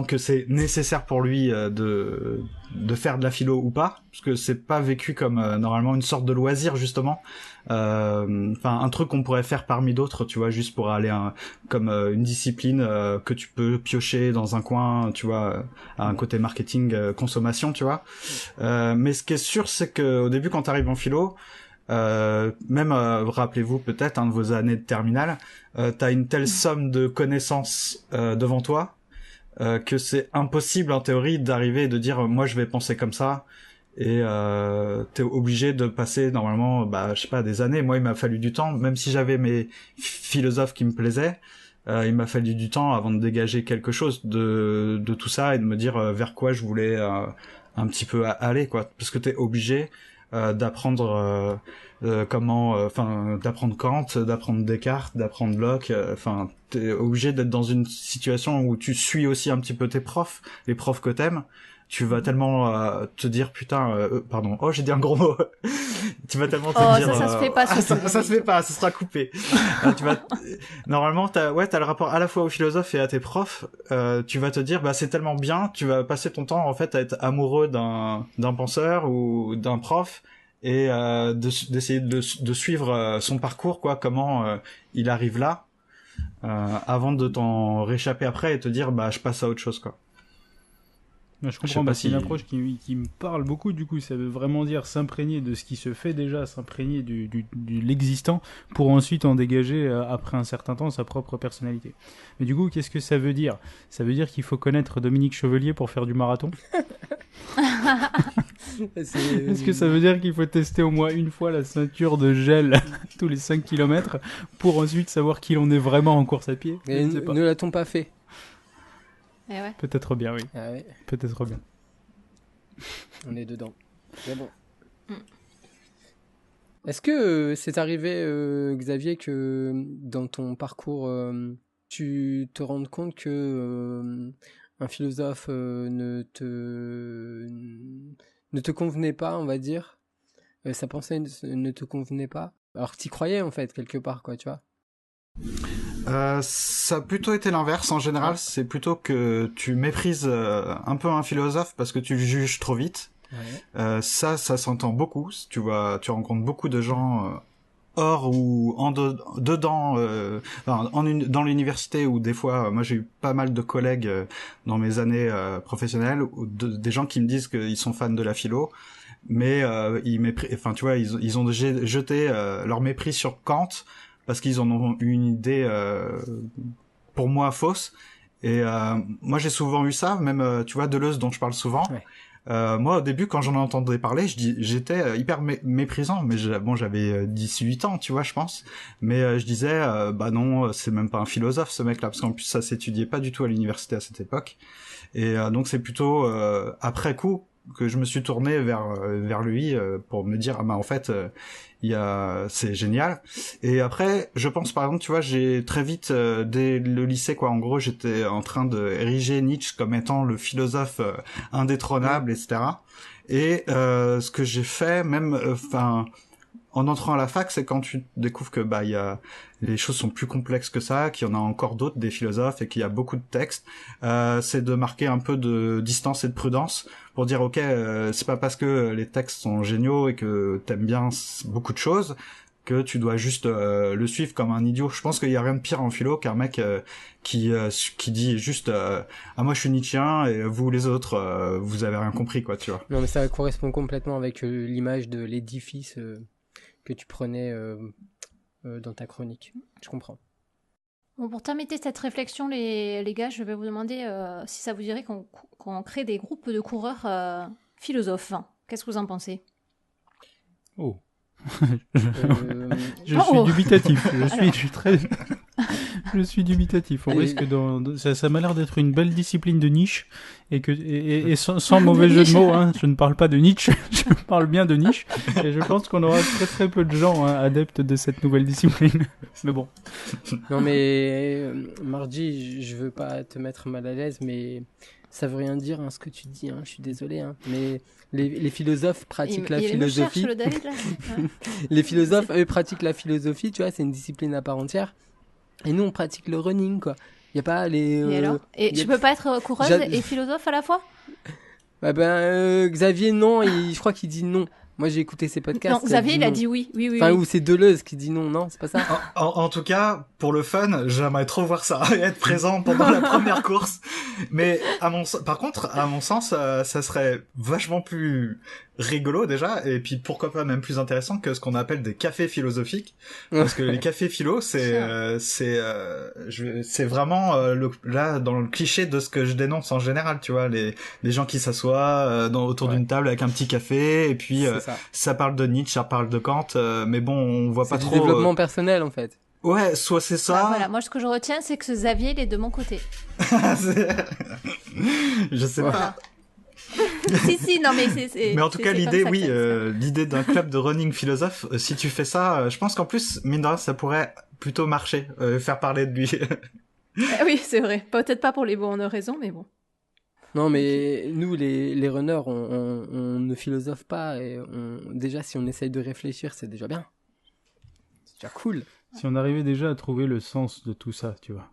que c'est nécessaire pour lui de faire de la philo ou pas, parce que c'est pas vécu comme normalement une sorte de loisir justement, un truc qu'on pourrait faire parmi d'autres, tu vois, juste pour aller comme une discipline que tu peux piocher dans un coin, tu vois, à un côté marketing, consommation, tu vois. Mais ce qui est sûr, c'est que au début quand t'arrives en philo, rappelez-vous peut-être de vos années de terminale, t'as une telle somme de connaissances devant toi que c'est impossible en théorie d'arriver et de dire moi je vais penser comme ça, et t'es obligé de passer normalement des années. Moi il m'a fallu du temps, même si j'avais mes philosophes qui me plaisaient, il m'a fallu du temps avant de dégager quelque chose de tout ça et de me dire vers quoi je voulais un petit peu aller, quoi, parce que t'es obligé d'apprendre d'apprendre Kant, d'apprendre Descartes, d'apprendre Locke, t'es obligé d'être dans une situation où tu suis aussi un petit peu tes profs, les profs que t'aimes. Tu vas tellement te dire putain, pardon, oh j'ai dit un gros mot. Tu vas tellement te dire ça se fait pas, ça se fait pas, ça sera coupé. Normalement t'as le rapport à la fois aux philosophes et à tes profs. Tu vas te dire c'est tellement bien, tu vas passer ton temps en fait à être amoureux d'un penseur ou d'un prof, et d'essayer de suivre son parcours, quoi, comment il arrive là, avant de t'en réchapper après et te dire je passe à autre chose, quoi. Je comprends, c'est une approche qui me parle beaucoup. Du coup, ça veut vraiment dire s'imprégner de ce qui se fait déjà, s'imprégner de l'existant pour ensuite en dégager après un certain temps sa propre personnalité. Mais du coup, qu'est-ce que ça veut dire? Ça veut dire qu'il faut connaître Dominique Chevelier pour faire du marathon? Est-ce que ça veut dire qu'il faut tester au moins une fois la ceinture de gel tous les 5 km pour ensuite savoir qui l'on est vraiment en course à pied? Ne l'a-t-on pas fait? Eh ouais. Peut-être bien, oui. Ah ouais, Peut-être bien. on est dedans. Mais bon. Mm. Est-ce que c'est arrivé, Xavier, que dans ton parcours, tu te rendes compte que un philosophe ne te convenait pas, on va dire, sa pensée ne te convenait pas, alors que t'y croyais en fait quelque part, quoi, tu vois? Ça a plutôt été l'inverse. En général, c'est plutôt que tu méprises un peu un philosophe parce que tu le juges trop vite. Ouais. Ça s'entend beaucoup. Tu rencontres beaucoup de gens hors ou dedans, dans l'université, ou des fois, moi j'ai eu pas mal de collègues dans mes années professionnelles, des gens qui me disent qu'ils sont fans de la philo, mais tu vois, ils ont jeté leur mépris sur Kant parce qu'ils en ont eu une idée pour moi fausse. Et moi j'ai souvent eu ça, même tu vois, Deleuze dont je parle souvent. Ouais. Moi au début quand j'en entendais parler, j'étais hyper méprisant, mais j'avais 18 ans, tu vois, je pense. Mais je disais bah non, c'est même pas un philosophe ce mec-là, parce qu'en plus ça s'étudiait pas du tout à l'université à cette époque. Et donc c'est plutôt après coup que je me suis tourné vers lui pour me dire ah bah en fait c'est génial. Et après je pense par exemple, tu vois, j'ai très vite dès le lycée, quoi, en gros j'étais en train de ériger Nietzsche comme étant le philosophe indétrônable, etc. Et ce que j'ai fait même en entrant à la fac, c'est quand tu découvres que les choses sont plus complexes que ça, qu'il y en a encore d'autres, des philosophes, et qu'il y a beaucoup de textes, c'est de marquer un peu de distance et de prudence pour dire ok, c'est pas parce que les textes sont géniaux et que t'aimes bien beaucoup de choses que tu dois juste le suivre comme un idiot. Je pense qu'il y a rien de pire en philo qu'un mec qui dit juste ah moi je suis nietzschéen et vous les autres vous avez rien compris, quoi, tu vois. Non, mais ça correspond complètement avec l'image de l'édifice que tu prenais dans ta chronique. Je comprends. Bon, pour terminer cette réflexion, les gars, je vais vous demander si ça vous dirait qu'on crée des groupes de coureurs philosophes. Qu'est-ce que vous en pensez? Oh. Euh, Je Oh. suis dubitatif. Je suis très. Je suis dubitatif. On Et- risque ça m'a l'air d'être une belle discipline de niche et sans mauvais jeu de mots, hein, je ne parle pas de Nietzsche, je parle bien de niche et je pense qu'on aura très très peu de gens adeptes de cette nouvelle discipline. Mais bon. Non, mais Margie, je veux pas te mettre mal à l'aise, mais ça veut rien dire, hein, ce que tu dis, hein, je suis désolé, hein, mais les philosophes pratiquent la il philosophie. me cherche, le David, là. Ouais. Les philosophes, eux, pratiquent la philosophie, tu vois, c'est une discipline à part entière. Et nous, on pratique le running, quoi. Il y a pas les... Et alors? Et je peux pas être coureuse et philosophe à la fois? Xavier, non, je crois qu'il dit non. Moi, j'ai écouté ses podcasts. Non, Xavier, il a dit oui. Oui, oui, Enfin, oui. ou c'est Deleuze qui dit non, non, c'est pas ça. En tout cas, pour le fun, j'aimerais trop voir ça, être présent pendant la première course. Mais par contre, à mon sens, ça serait vachement plus rigolo déjà, et puis pourquoi pas même plus intéressant que ce qu'on appelle des cafés philosophiques, parce que les cafés philo, c'est vraiment là dans le cliché de ce que je dénonce en général, tu vois, les gens qui s'assoient autour d'une table avec un petit café, et puis ça parle de Nietzsche, ça parle de Kant, mais bon, on voit pas C'est trop. du développement personnel, en fait. Ouais, soit c'est ça. Ah, voilà, moi ce que je retiens, c'est que ce Xavier, il est de mon côté. Je sais pas. si, non mais c'est. Mais en tout cas, c'est l'idée, comme ça oui, que l'idée d'un club de running philosophe, si tu fais ça, je pense qu'en plus, mine de rien, ça pourrait plutôt marcher, faire parler de lui. Oui, c'est vrai. Peut-être pas pour les bonnes raisons, mais bon. Non, mais nous, les runners, on ne philosophe pas. Et déjà, si on essaye de réfléchir, c'est déjà bien. C'est déjà cool. Si on arrivait déjà à trouver le sens de tout ça, tu vois,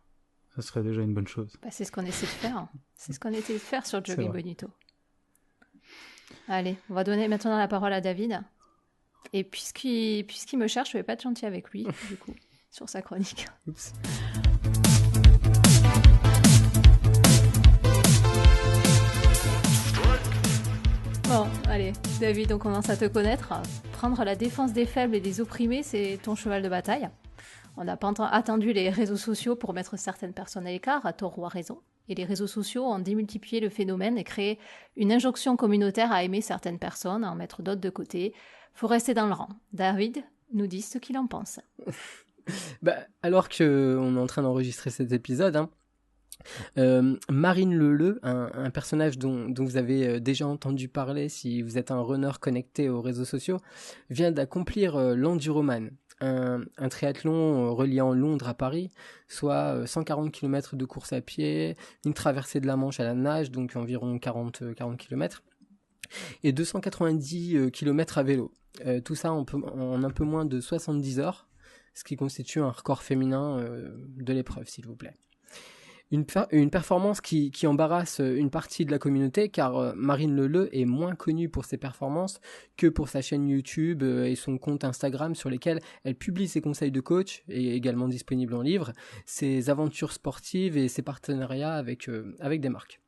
ça serait déjà une bonne chose. Bah, c'est ce qu'on essaie de faire. C'est ce qu'on essaie de faire sur Jogging vrai. Bonito. Allez, on va donner maintenant la parole à David. Et puisqu'il me cherche, je vais pas être gentil avec lui, du coup, sur sa chronique. Oups. Bon, allez, David, on commence à te connaître. Prendre la défense des faibles et des opprimés, c'est ton cheval de bataille. On n'a pas attendu les réseaux sociaux pour mettre certaines personnes à l'écart, à tort ou à raison. Et les réseaux sociaux ont démultiplié le phénomène et créé une injonction communautaire à aimer certaines personnes, à en mettre d'autres de côté. Faut rester dans le rang. David nous dit ce qu'il en pense. Alors qu'on est en train d'enregistrer cet épisode, hein, Marine Leleu, un personnage dont vous avez déjà entendu parler si vous êtes un runner connecté aux réseaux sociaux, vient d'accomplir l'Enduroman, un triathlon reliant Londres à Paris, soit 140 km de course à pied, une traversée de la Manche à la nage, donc environ 40 km, et 290 km à vélo. Tout ça en un peu moins de 70 heures, ce qui constitue un record féminin de l'épreuve, s'il vous plaît. Une performance qui embarrasse une partie de la communauté, car Marine Leleu est moins connue pour ses performances que pour sa chaîne YouTube et son compte Instagram, sur lesquels elle publie ses conseils de coach, et également disponible en livre, ses aventures sportives et ses partenariats avec des marques.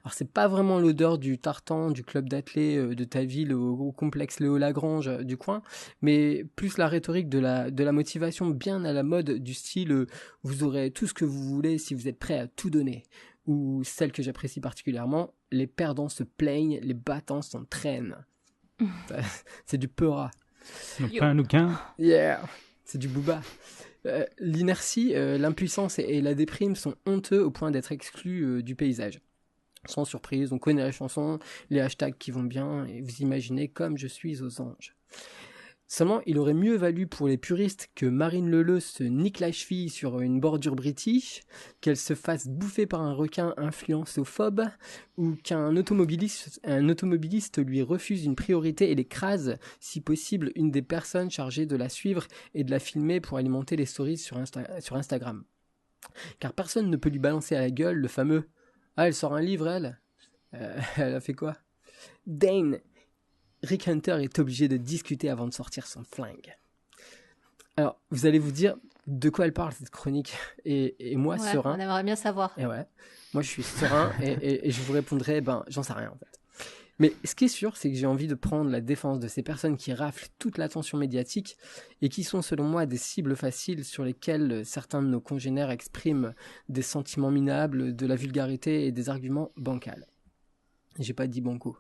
Alors c'est pas vraiment l'odeur du tartan du club d'athlètes de ta ville au complexe Léo Lagrange du coin, mais plus la rhétorique de la motivation bien à la mode, du style vous aurez tout ce que vous voulez si vous êtes prêt à tout donner, ou celle que j'apprécie particulièrement, les perdants se plaignent, les battants s'entraînent. C'est du peura. Un aucun. Yeah, c'est du booba. L'inertie, l'impuissance et la déprime sont honteux au point d'être exclus du paysage. Sans surprise, on connaît la chanson, les hashtags qui vont bien, et vous imaginez comme je suis aux anges. Seulement, il aurait mieux valu pour les puristes que Marine Leleu se nique la cheville sur une bordure british, qu'elle se fasse bouffer par un requin influencophobe, ou qu'un automobiliste lui refuse une priorité et l'écrase, si possible, une des personnes chargées de la suivre et de la filmer pour alimenter les stories sur Instagram. Car personne ne peut lui balancer à la gueule le fameux « Ah, elle sort un livre, elle ?» Elle a fait quoi? Dane, Rick Hunter est obligé de discuter avant de sortir son flingue. Alors, vous allez vous dire de quoi elle parle, cette chronique. Et moi, ouais, serein. On aimerait bien savoir. Et ouais, moi je suis serein et je vous répondrai, j'en sais rien en fait. Mais ce qui est sûr, c'est que j'ai envie de prendre la défense de ces personnes qui raflent toute l'attention médiatique et qui sont selon moi des cibles faciles sur lesquelles certains de nos congénères expriment des sentiments minables, de la vulgarité et des arguments bancals. J'ai pas dit banco.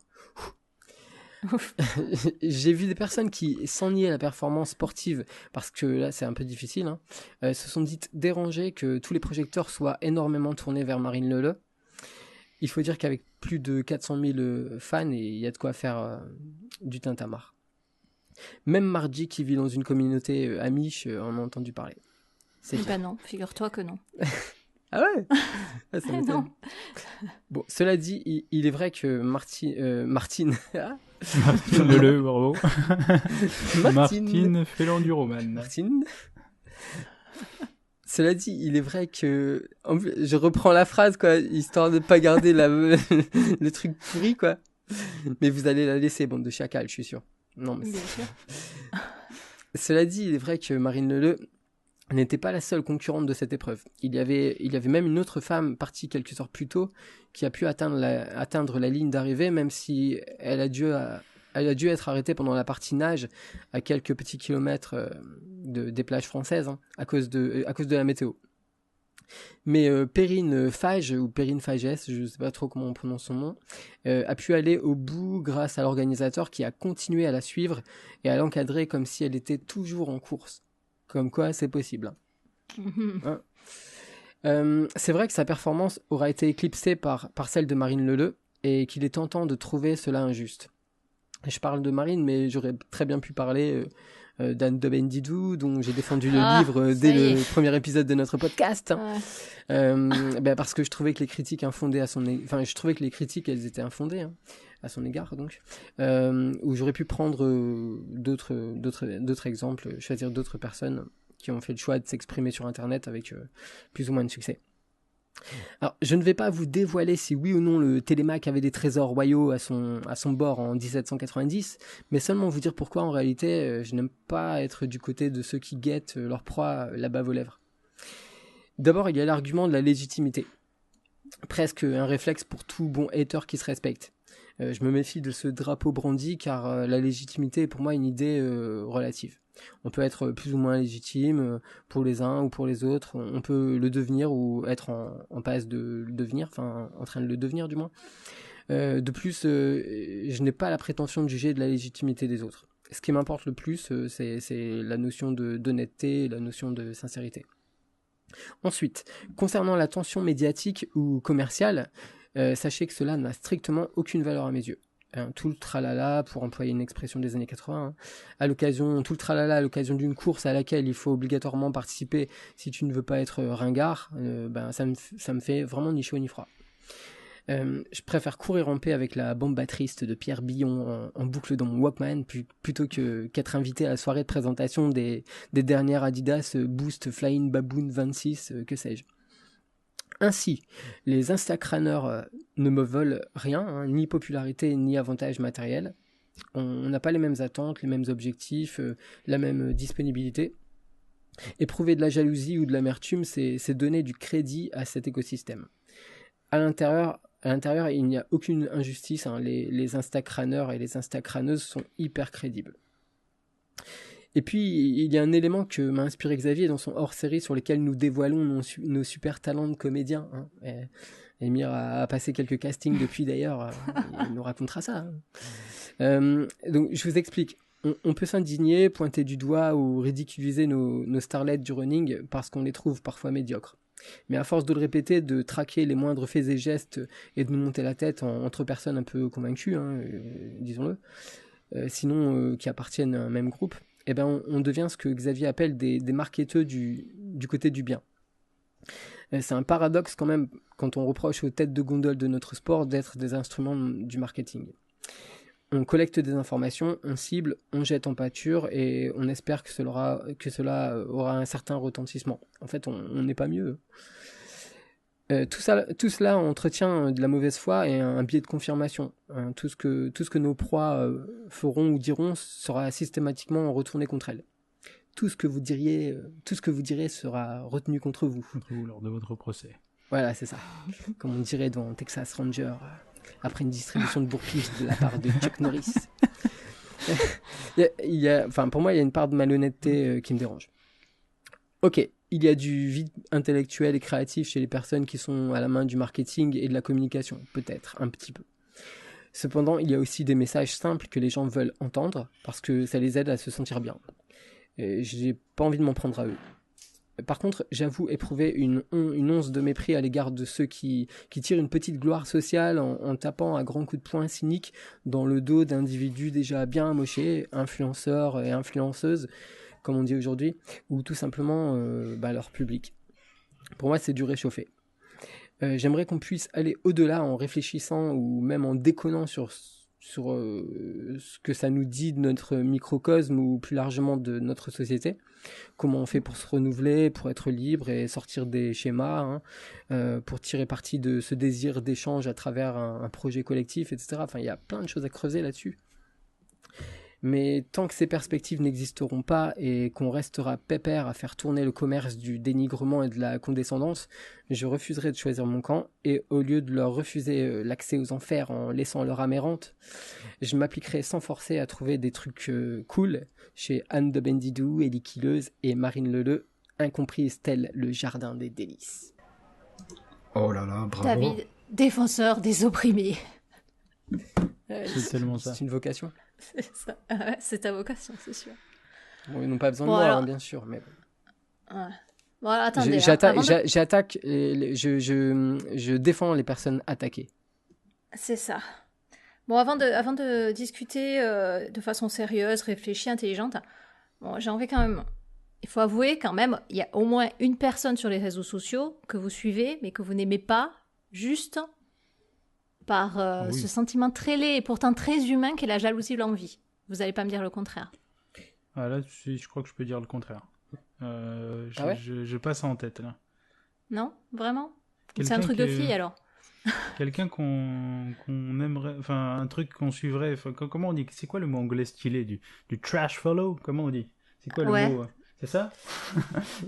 J'ai vu des personnes qui, sans nier la performance sportive, parce que là c'est un peu difficile, se sont dites dérangées que tous les projecteurs soient énormément tournés vers Marine Leleu. Il faut dire qu'avec plus de 400 000 fans, il y a de quoi faire du tintamarre. Même Margie, qui vit dans une communauté amish, en a entendu parler. Ben non, figure-toi que non. Ah ouais. Ah, ça m'étonne. Non. Bon, cela dit, il est vrai que Martine... Martine Leleu, bravo. Martine fait l'enduroman. Martine. Cela dit, il est vrai que... Je reprends la phrase, quoi, histoire de ne pas garder le truc pourri, quoi. Mais vous allez la laisser, bande de chacals, je suis sûr. Non, mais Bien sûr. Cela dit, il est vrai que Marine Leleu n'était pas la seule concurrente de cette épreuve. Il y avait même une autre femme partie quelques heures plus tôt qui a pu atteindre la ligne d'arrivée, même si elle a dû être arrêtée pendant la partie nage à quelques petits kilomètres des plages françaises, à cause de la météo. Mais Perrine Fage, ou Perrine Fages, je ne sais pas trop comment on prononce son nom, a pu aller au bout grâce à l'organisateur qui a continué à la suivre et à l'encadrer comme si elle était toujours en course. Comme quoi, c'est possible. C'est vrai que sa performance aura été éclipsée par celle de Marine Leleu et qu'il est tentant de trouver cela injuste. Je parle de Marine, mais j'aurais très bien pu parler d'Anne de Bendidou, dont j'ai défendu le livre dès le premier épisode de notre podcast. Ouais. Parce que je trouvais que les critiques infondées je trouvais que les critiques, elles étaient infondées, à son égard, donc. Où j'aurais pu prendre d'autres exemples, choisir d'autres personnes qui ont fait le choix de s'exprimer sur Internet avec plus ou moins de succès. Alors, je ne vais pas vous dévoiler si oui ou non le Télémac avait des trésors royaux à son bord en 1790, mais seulement vous dire pourquoi en réalité je n'aime pas être du côté de ceux qui guettent leur proie la bave aux lèvres. D'abord, il y a l'argument de la légitimité. Presque un réflexe pour tout bon hater qui se respecte. Je me méfie de ce drapeau brandi car la légitimité est pour moi une idée relative. On peut être plus ou moins légitime pour les uns ou pour les autres, on peut le devenir ou être en passe de le devenir, enfin en train de le devenir du moins. De plus, je n'ai pas la prétention de juger de la légitimité des autres. Ce qui m'importe le plus, c'est la notion d'honnêteté, la notion de sincérité. Ensuite, concernant l'attention médiatique ou commerciale, sachez que cela n'a strictement aucune valeur à mes yeux. Tout le tralala, pour employer une expression des années 80, tout le tralala à l'occasion d'une course à laquelle il faut obligatoirement participer si tu ne veux pas être ringard, ça me fait vraiment ni chaud ni froid. Je préfère courir en paix avec la bomba triste de Pierre Billon en boucle dans mon Walkman plutôt qu'être invité à la soirée de présentation des dernières Adidas Boost Flying Baboon 26, que sais-je. Ainsi, les Instacraneurs ne me veulent rien, ni popularité ni avantage matériel. On n'a pas les mêmes attentes, les mêmes objectifs, la même disponibilité. Éprouver de la jalousie ou de l'amertume, c'est donner du crédit à cet écosystème. À l'intérieur, il n'y a aucune injustice. Les Instacraneurs et les Instacraneuses sont hyper crédibles. Et puis, il y a un élément que m'a inspiré Xavier dans son hors-série sur lequel nous dévoilons nos super talents de comédiens. Émir a passé quelques castings depuis d'ailleurs, il nous racontera ça. Donc, je vous explique. On peut s'indigner, pointer du doigt ou ridiculiser nos starlets du running parce qu'on les trouve parfois médiocres. Mais à force de le répéter, de traquer les moindres faits et gestes et de nous monter la tête entre personnes un peu convaincues, disons-le, sinon qui appartiennent à un même groupe, on devient ce que Xavier appelle des marketeux du côté du bien. C'est un paradoxe quand même quand on reproche aux têtes de gondole de notre sport d'être des instruments du marketing. On collecte des informations, on cible, on jette en pâture et on espère que cela aura un certain retentissement. En fait, on n'est pas mieux. Tout cela entretient de la mauvaise foi et un biais de confirmation. Tout ce que nos proies feront ou diront sera systématiquement retourné contre elles. Tout ce que vous direz sera retenu contre vous. Contre vous lors de votre procès. Voilà, c'est ça. Comme on dirait dans Texas Ranger, après une distribution de bourpifs de la part de Chuck Norris. Pour moi, il y a une part de malhonnêteté qui me dérange. Ok, il y a du vide intellectuel et créatif chez les personnes qui sont à la main du marketing et de la communication, peut-être, un petit peu. Cependant, il y a aussi des messages simples que les gens veulent entendre, parce que ça les aide à se sentir bien. Et j'ai pas envie de m'en prendre à eux. Par contre, j'avoue éprouver une once de mépris à l'égard de ceux qui tirent une petite gloire sociale en tapant à grands coups de poing cyniques dans le dos d'individus déjà bien amochés, influenceurs et influenceuses, comme on dit aujourd'hui, ou tout simplement leur public. Pour moi, c'est du réchauffé. J'aimerais qu'on puisse aller au-delà en réfléchissant ou même en déconnant sur ce que ça nous dit de notre microcosme ou plus largement de notre société. Comment on fait pour se renouveler, pour être libre et sortir des schémas, pour tirer parti de ce désir d'échange à travers un projet collectif, etc. Enfin, il y a plein de choses à creuser là-dessus. Mais tant que ces perspectives n'existeront pas et qu'on restera pépère à faire tourner le commerce du dénigrement et de la condescendance, je refuserai de choisir mon camp et au lieu de leur refuser l'accès aux enfers en laissant leur âme errante, je m'appliquerai sans forcer à trouver des trucs cool chez Anne de Bendidou, Elie Quilleuse et Marine Leleu, incomprise tel le jardin des délices. Oh là là, bravo. David, défenseur des opprimés. C'est tellement ça. C'est une vocation. C'est ça. Ouais, c'est ta vocation, c'est sûr. Bon, ils n'ont pas besoin de moi, alors... bien sûr, mais... Ouais. Bon, alors, attendez. J'attaque, je défends les personnes attaquées. C'est ça. Bon, avant de discuter de façon sérieuse, réfléchie, intelligente, bon, j'ai envie quand même... Il faut avouer quand même, il y a au moins une personne sur les réseaux sociaux que vous suivez, mais que vous n'aimez pas, juste par ce sentiment très laid et pourtant très humain qu'est la jalousie ou l'envie. Vous n'allez pas me dire le contraire. Ah là, je crois que je peux dire le contraire. Je passe en tête, là. Non, vraiment? C'est un truc de fille, alors? Quelqu'un qu'on aimerait... Enfin, un truc qu'on suivrait... Enfin, comment on dit? C'est quoi le mot anglais stylé? Du trash follow? Comment on dit? C'est quoi le mot? C'est ça?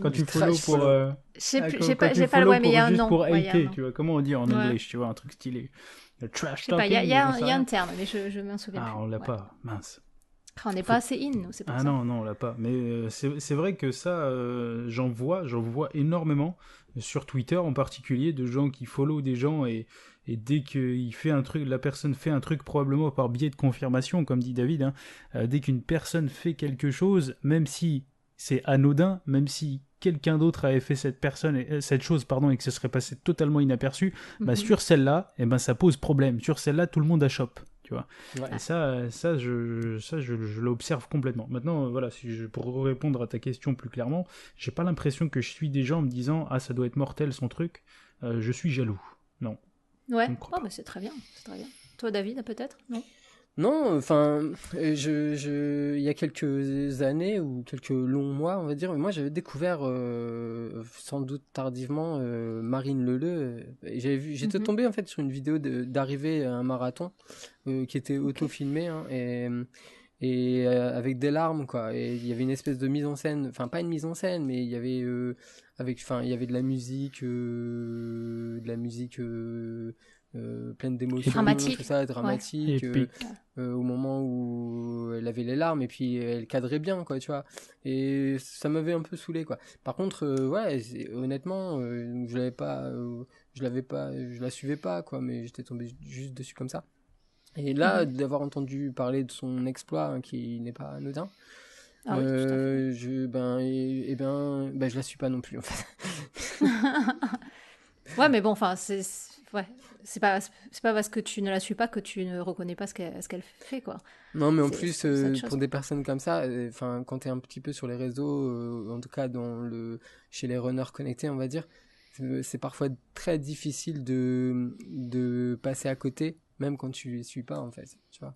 Quand tu follow pour... j'ai pas le ouais, mais il y a un nom. Pour hater, tu vois. Comment on dit en anglais, tu vois, un truc stylé? Le trash talking. Il y a un terme, mais je m'en souviens plus. Ah, on l'a pas. Mince. On n'est pas assez in, nous, c'est pour ça. Ah non, on l'a pas. Mais c'est vrai que ça, j'en vois énormément sur Twitter en particulier, de gens qui follow des gens et dès qu'il fait un truc, la personne fait un truc probablement par biais de confirmation, comme dit David, dès qu'une personne fait quelque chose, même si c'est anodin, même si quelqu'un d'autre avait fait cette chose, et que ça serait passé totalement inaperçu, bah sur celle-là, ça pose problème. Sur celle-là, tout le monde a chope, tu vois. Ouais. Et ça, je l'observe complètement. Maintenant, voilà, pour répondre à ta question plus clairement, j'ai pas l'impression que je suis des gens en me disant « Ah, ça doit être mortel son truc ». Je suis jaloux. Non. Ouais, c'est très bien, c'est très bien. Toi, David, peut-être? Non. Non, enfin, il y a quelques années ou quelques longs mois, on va dire, moi j'avais découvert, sans doute tardivement, Marine Leleu. J'étais tombé en fait sur une vidéo d'arrivée à un marathon qui était auto-filmée, hein, et avec des larmes, quoi. Et il y avait une espèce de mise en scène, enfin pas une mise en scène, mais il y avait il y avait de la musique, pleine d'émotions, dramatique. Tout ça, dramatique, au moment où elle avait les larmes, et puis elle cadrait bien, quoi, tu vois. Et ça m'avait un peu saoulé, quoi. Par contre, honnêtement, je la suivais pas, quoi, mais j'étais tombé juste dessus comme ça. Et là, d'avoir entendu parler de son exploit, hein, qui n'est pas anodin, je la suis pas non plus, en fait. Ouais, mais bon, enfin, c'est pas parce que tu ne la suis pas que tu ne reconnais pas ce qu'elle fait, quoi. Non, mais en plus, pour des personnes comme ça, enfin, quand t'es un petit peu sur les réseaux, en tout cas chez les runners connectés, on va dire, c'est parfois très difficile de passer à côté, même quand tu les suis pas, en fait, tu vois.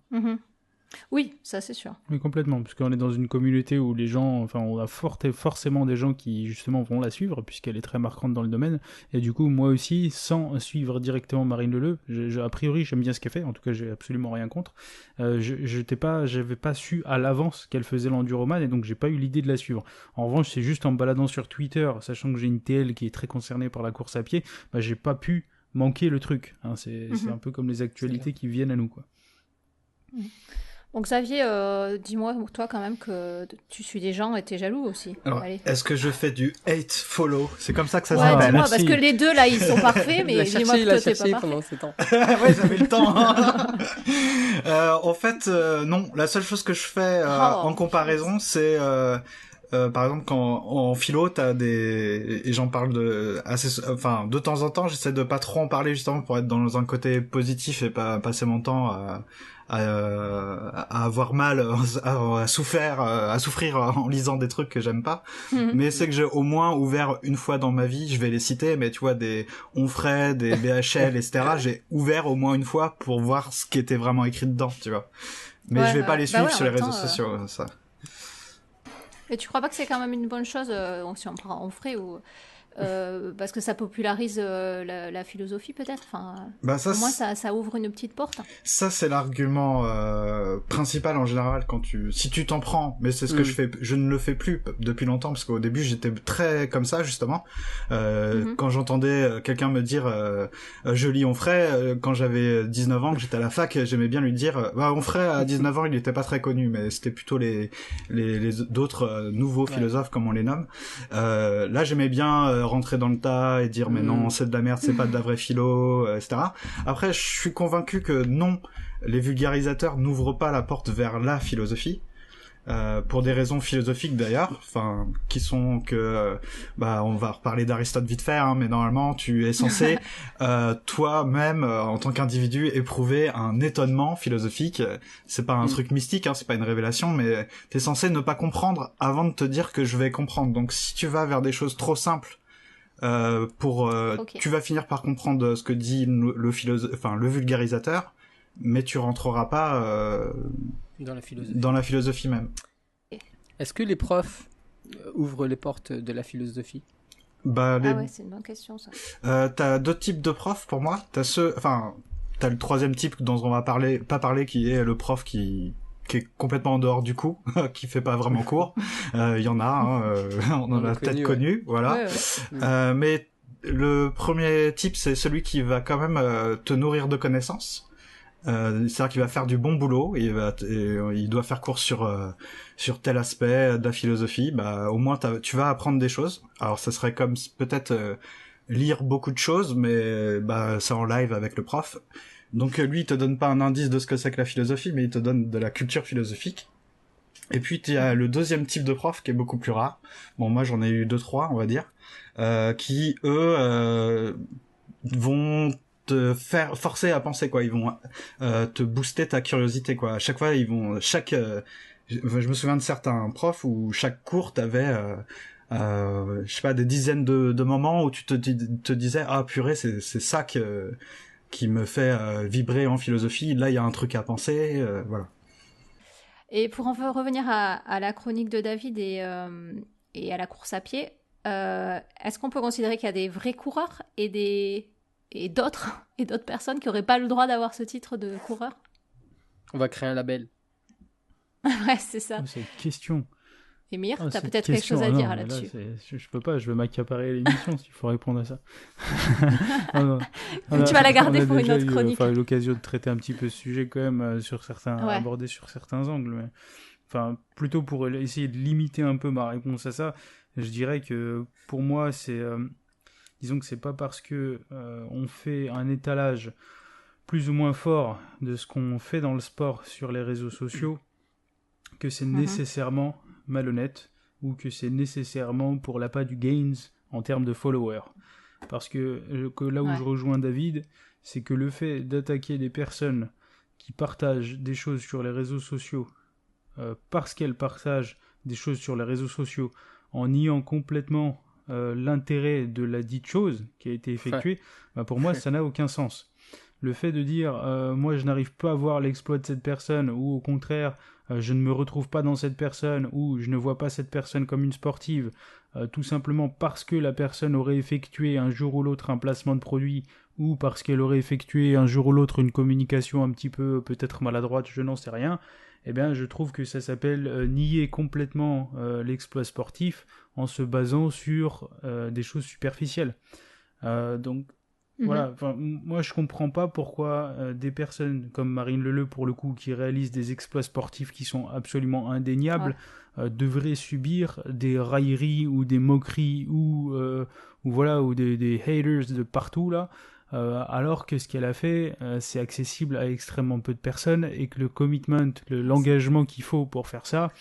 Oui, ça c'est sûr. Oui, complètement, parce qu'on est dans une communauté où les gens, enfin, on a forcément des gens qui justement vont la suivre, puisqu'elle est très marquante dans le domaine. Et du coup, moi aussi, sans suivre directement Marine Leleu, a priori, j'aime bien ce qu'elle fait. En tout cas, j'ai absolument rien contre. J'avais pas su à l'avance qu'elle faisait l'enduroman, et donc j'ai pas eu l'idée de la suivre. En revanche, c'est juste en me baladant sur Twitter, sachant que j'ai une TL qui est très concernée par la course à pied, bah, j'ai pas pu manquer le truc. Hein. C'est un peu comme les actualités qui viennent à nous, quoi. Donc Xavier, dis-moi toi quand même que tu suis des gens et t'es jaloux aussi. Alors, est-ce que je fais du hate follow? C'est comme ça que ça s'appelle. Ouais, dis-moi, parce que les deux là ils sont parfaits, mais dis-moi que toi t'es pas parfait. Pendant ces temps. Ouais, j'avais le temps. En fait, non. La seule chose que je fais en comparaison, c'est par exemple quand en philo t'as et j'en parle de temps en temps, j'essaie de pas trop en parler justement pour être dans un côté positif et pas passer mon temps à avoir mal, à souffrir en lisant des trucs que j'aime pas. Mais c'est que j'ai au moins ouvert une fois dans ma vie, je vais les citer, mais tu vois, des Onfray, des BHL, etc. J'ai ouvert au moins une fois pour voir ce qui était vraiment écrit dedans, tu vois. Mais je vais pas les suivre sur les réseaux sociaux, ça. Et tu crois pas que c'est quand même une bonne chose, si on prend Onfray ou parce que ça popularise la philosophie peut-être, enfin, pour moi ça ouvre une petite porte. Ça c'est l'argument principal en général si tu t'en prends, mais c'est ce que je ne le fais plus depuis longtemps parce qu'au début j'étais très comme ça justement. Quand j'entendais quelqu'un me dire je lis Onfray quand j'avais 19 ans, que j'étais à la fac, j'aimais bien lui dire Onfray à 19 ans il était pas très connu, mais c'était plutôt les d'autres nouveaux philosophes comme on les nomme. Là j'aimais bien rentrer dans le tas et dire mais non c'est de la merde, c'est pas de la vraie philo, etc. Après je suis convaincu que non, les vulgarisateurs n'ouvrent pas la porte vers la philosophie pour des raisons philosophiques d'ailleurs, enfin qui sont que on va reparler d'Aristote vite fait, hein, mais normalement tu es censé toi-même en tant qu'individu éprouver un étonnement philosophique. C'est pas un truc mystique, hein, c'est pas une révélation, mais t'es censé ne pas comprendre avant de te dire que je vais comprendre. Donc si tu vas vers des choses trop simples tu vas finir par comprendre ce que dit le vulgarisateur, mais tu rentreras pas dans la philosophie même. Est-ce que les profs ouvrent les portes de la philosophie? Ouais, c'est une bonne question ça. T'as deux types de profs pour moi. T'as le troisième type dont on va pas parler, qui est le prof qui est complètement en dehors du coup, qui fait pas vraiment cours. Il y en a, hein, on en a peut-être connu, voilà. Ouais. Mais le premier type, c'est celui qui va quand même te nourrir de connaissances. C'est-à-dire qu'il va faire du bon boulot, et il doit faire cours sur tel aspect de la philosophie. Au moins tu vas apprendre des choses. Alors ça serait comme peut-être lire beaucoup de choses, mais c'est en live avec le prof. Donc lui, il te donne pas un indice de ce que c'est que la philosophie, mais il te donne de la culture philosophique. Et puis il y a le deuxième type de prof qui est beaucoup plus rare. Bon, moi j'en ai eu 2-3, on va dire, qui eux vont te faire forcer à penser, quoi. Ils vont te booster ta curiosité, quoi. À chaque fois, je me souviens de certains profs où chaque cours t'avait je sais pas, des dizaines de moments où tu te disais, ah purée, c'est ça qui me fait vibrer en philosophie. Là, il y a un truc à penser, voilà. Et pour en revenir à la chronique de David et à la course à pied, est-ce qu'on peut considérer qu'il y a des vrais coureurs et d'autres personnes qui n'auraient pas le droit d'avoir ce titre de coureur? On va créer un label. Ouais, c'est ça. Oh, c'est une question. Émir, Ah, t'as cette peut-être quelque question, chose à non, dire mais là-dessus. Je peux pas, je vais m'accaparer l'émission s'il faut répondre à ça. Non, Tu vas la garder pour une déjà autre chronique. l'occasion de traiter un petit peu ce sujet quand même, Ouais. aborder sur certains angles. Mais, enfin, plutôt pour essayer de limiter un peu ma réponse à ça, je dirais que pour moi, disons que c'est pas parce que on fait un étalage plus ou moins fort de ce qu'on fait dans le sport sur les réseaux sociaux que c'est nécessairement malhonnête ou que c'est nécessairement pour l'appât du gains en termes de followers. Parce que là où je rejoins David, c'est que le fait d'attaquer des personnes qui partagent des choses sur les réseaux sociaux parce qu'elles partagent des choses sur les réseaux sociaux en niant complètement l'intérêt de la dite chose qui a été effectuée, pour moi ça n'a aucun sens. Le fait de dire moi je n'arrive pas à voir l'exploit de cette personne, ou au contraire je ne me retrouve pas dans cette personne, ou je ne vois pas cette personne comme une sportive, tout simplement parce que la personne aurait effectué un jour ou l'autre un placement de produit, ou parce qu'elle aurait effectué un jour ou l'autre une communication un petit peu peut-être maladroite, je n'en sais rien, eh bien je trouve que ça s'appelle nier complètement l'exploit sportif en se basant sur des choses superficielles. Donc voilà, moi je comprends pas pourquoi des personnes comme Marine Leleu, pour le coup, qui réalisent des exploits sportifs qui sont absolument indéniables, devraient subir des railleries ou des moqueries ou des haters de partout là, alors que ce qu'elle a fait, c'est accessible à extrêmement peu de personnes, et que le commitment, l'engagement qu'il faut pour faire ça,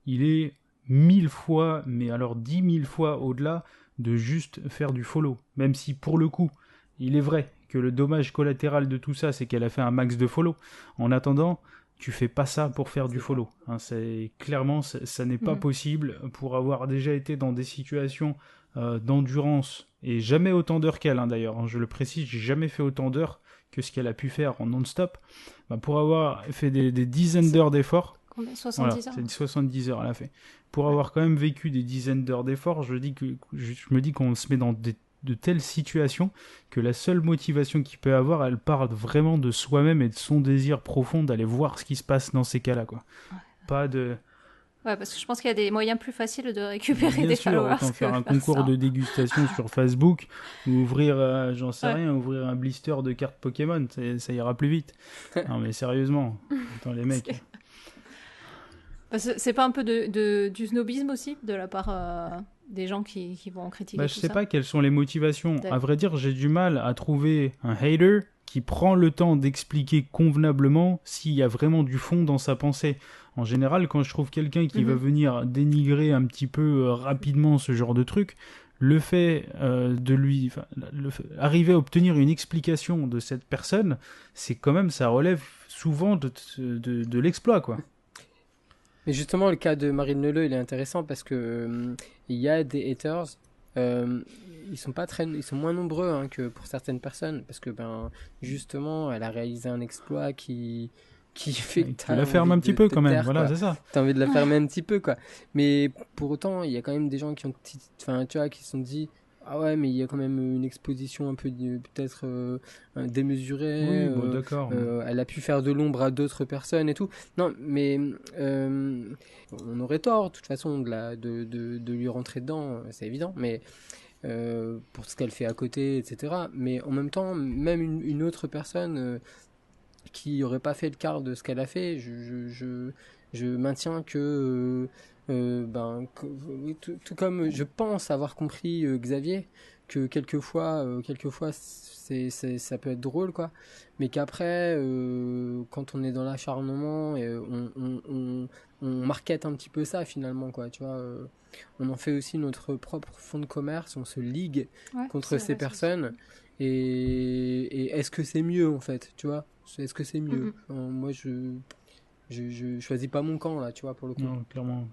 il est 1000 fois, mais alors 10 000 fois au-delà de juste faire du follow. Même si pour le coup, il est vrai que le dommage collatéral de tout ça, c'est qu'elle a fait un max de follow. En attendant, tu fais pas ça pour faire du follow. Hein, clairement, ça n'est pas possible, pour avoir déjà été dans des situations d'endurance, et jamais autant d'heures qu'elle, hein, d'ailleurs. Hein, je le précise, j'ai jamais fait autant d'heures que ce qu'elle a pu faire en non-stop. Pour avoir fait des dizaines d'heures d'efforts. Combien ? 70 heures. C'est 70 heures, elle a fait. Pour avoir quand même vécu des dizaines d'heures d'efforts, je me dis qu'on se met dans de telles situations que la seule motivation qu'il peut avoir, elle part vraiment de soi-même et de son désir profond d'aller voir ce qui se passe dans ces cas-là, quoi. Pas de... Ouais, parce que je pense qu'il y a des moyens plus faciles de récupérer Bien des sûr, followers. autant faire un concours de dégustation sur Facebook, ou ouvrir, ouvrir un blister de cartes Pokémon, ça ira plus vite. Non mais sérieusement, attends les mecs... C'est pas un peu du snobisme aussi, de la part des gens qui vont critiquer tout ça? Je sais pas quelles sont les motivations. À vrai dire, j'ai du mal à trouver un hater qui prend le temps d'expliquer convenablement s'il y a vraiment du fond dans sa pensée. En général, quand je trouve quelqu'un qui va venir dénigrer un petit peu rapidement ce genre de truc, le fait arriver à obtenir une explication de cette personne, c'est quand même, ça relève souvent de l'exploit, quoi. Mais justement, le cas de Marine Leleu, il est intéressant parce que il y a des haters. Ils sont moins nombreux, hein, que pour certaines personnes, parce que justement, elle a réalisé un exploit qui fait que tu la fermes un petit peu quand même. Voilà, c'est ça. T'as envie de la fermer un petit peu, quoi. Mais pour autant, il y a quand même des gens qui qui se sont dit, ah ouais, mais il y a quand même une exposition un peu peut-être démesurée. Oui, d'accord. Elle a pu faire de l'ombre à d'autres personnes et tout. Non, mais on aurait tort, de toute façon, de lui rentrer dedans, c'est évident. Mais pour ce qu'elle fait à côté, etc. Mais en même temps, même une autre personne qui n'aurait pas fait le quart de ce qu'elle a fait, je maintiens que Oui, tout comme je pense avoir compris Xavier, que quelquefois ça peut être drôle, quoi, mais qu'après, quand on est dans l'acharnement, on market un petit peu ça finalement, quoi, tu vois, on en fait aussi notre propre fonds de commerce, on se ligue contre ces personnes, et est-ce que c'est mieux en fait, tu vois, est-ce que c'est mieux? Moi je choisis pas mon camp là, tu vois, pour le coup. Non, clairement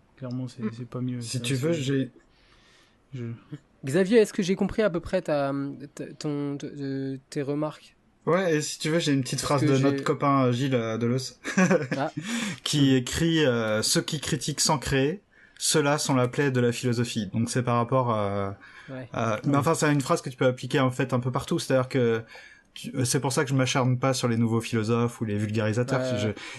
c'est pas mieux. Si tu veux, Xavier, est-ce que j'ai compris à peu près tes remarques? Ouais, et si tu veux, j'ai une petite phrase de notre copain Gilles Deleuze qui écrit ceux qui critiquent sans créer, ceux-là sont la plaie de la philosophie. Donc c'est par rapport à... Mais enfin, c'est une phrase que tu peux appliquer en fait un peu partout. C'est-à-dire que c'est pour ça que je m'acharne pas sur les nouveaux philosophes ou les vulgarisateurs.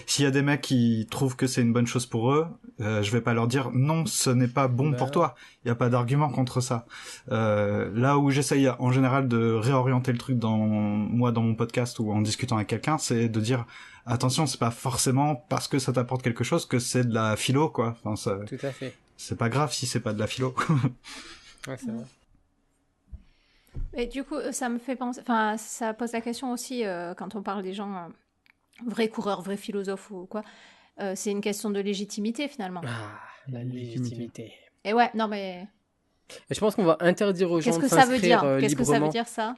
S'il y a des mecs qui trouvent que c'est une bonne chose pour eux, je vais pas leur dire non, ce n'est pas bon pour toi. Il y a pas d'argument contre ça. Là où j'essaye en général de réorienter le truc dans mon podcast ou en discutant avec quelqu'un, c'est de dire attention, c'est pas forcément parce que ça t'apporte quelque chose que c'est de la philo, quoi. Enfin, tout à fait. C'est pas grave si c'est pas de la philo. Ouais, c'est vrai. Et du coup, ça me fait penser, enfin, ça pose la question aussi quand on parle des gens vrais coureurs, vrais philosophes ou quoi. C'est une question de légitimité finalement. Ah, la légitimité. Et ouais, non mais. Et je pense qu'on va interdire aux gens de s'inscrire librement. Qu'est-ce que ça veut dire ça?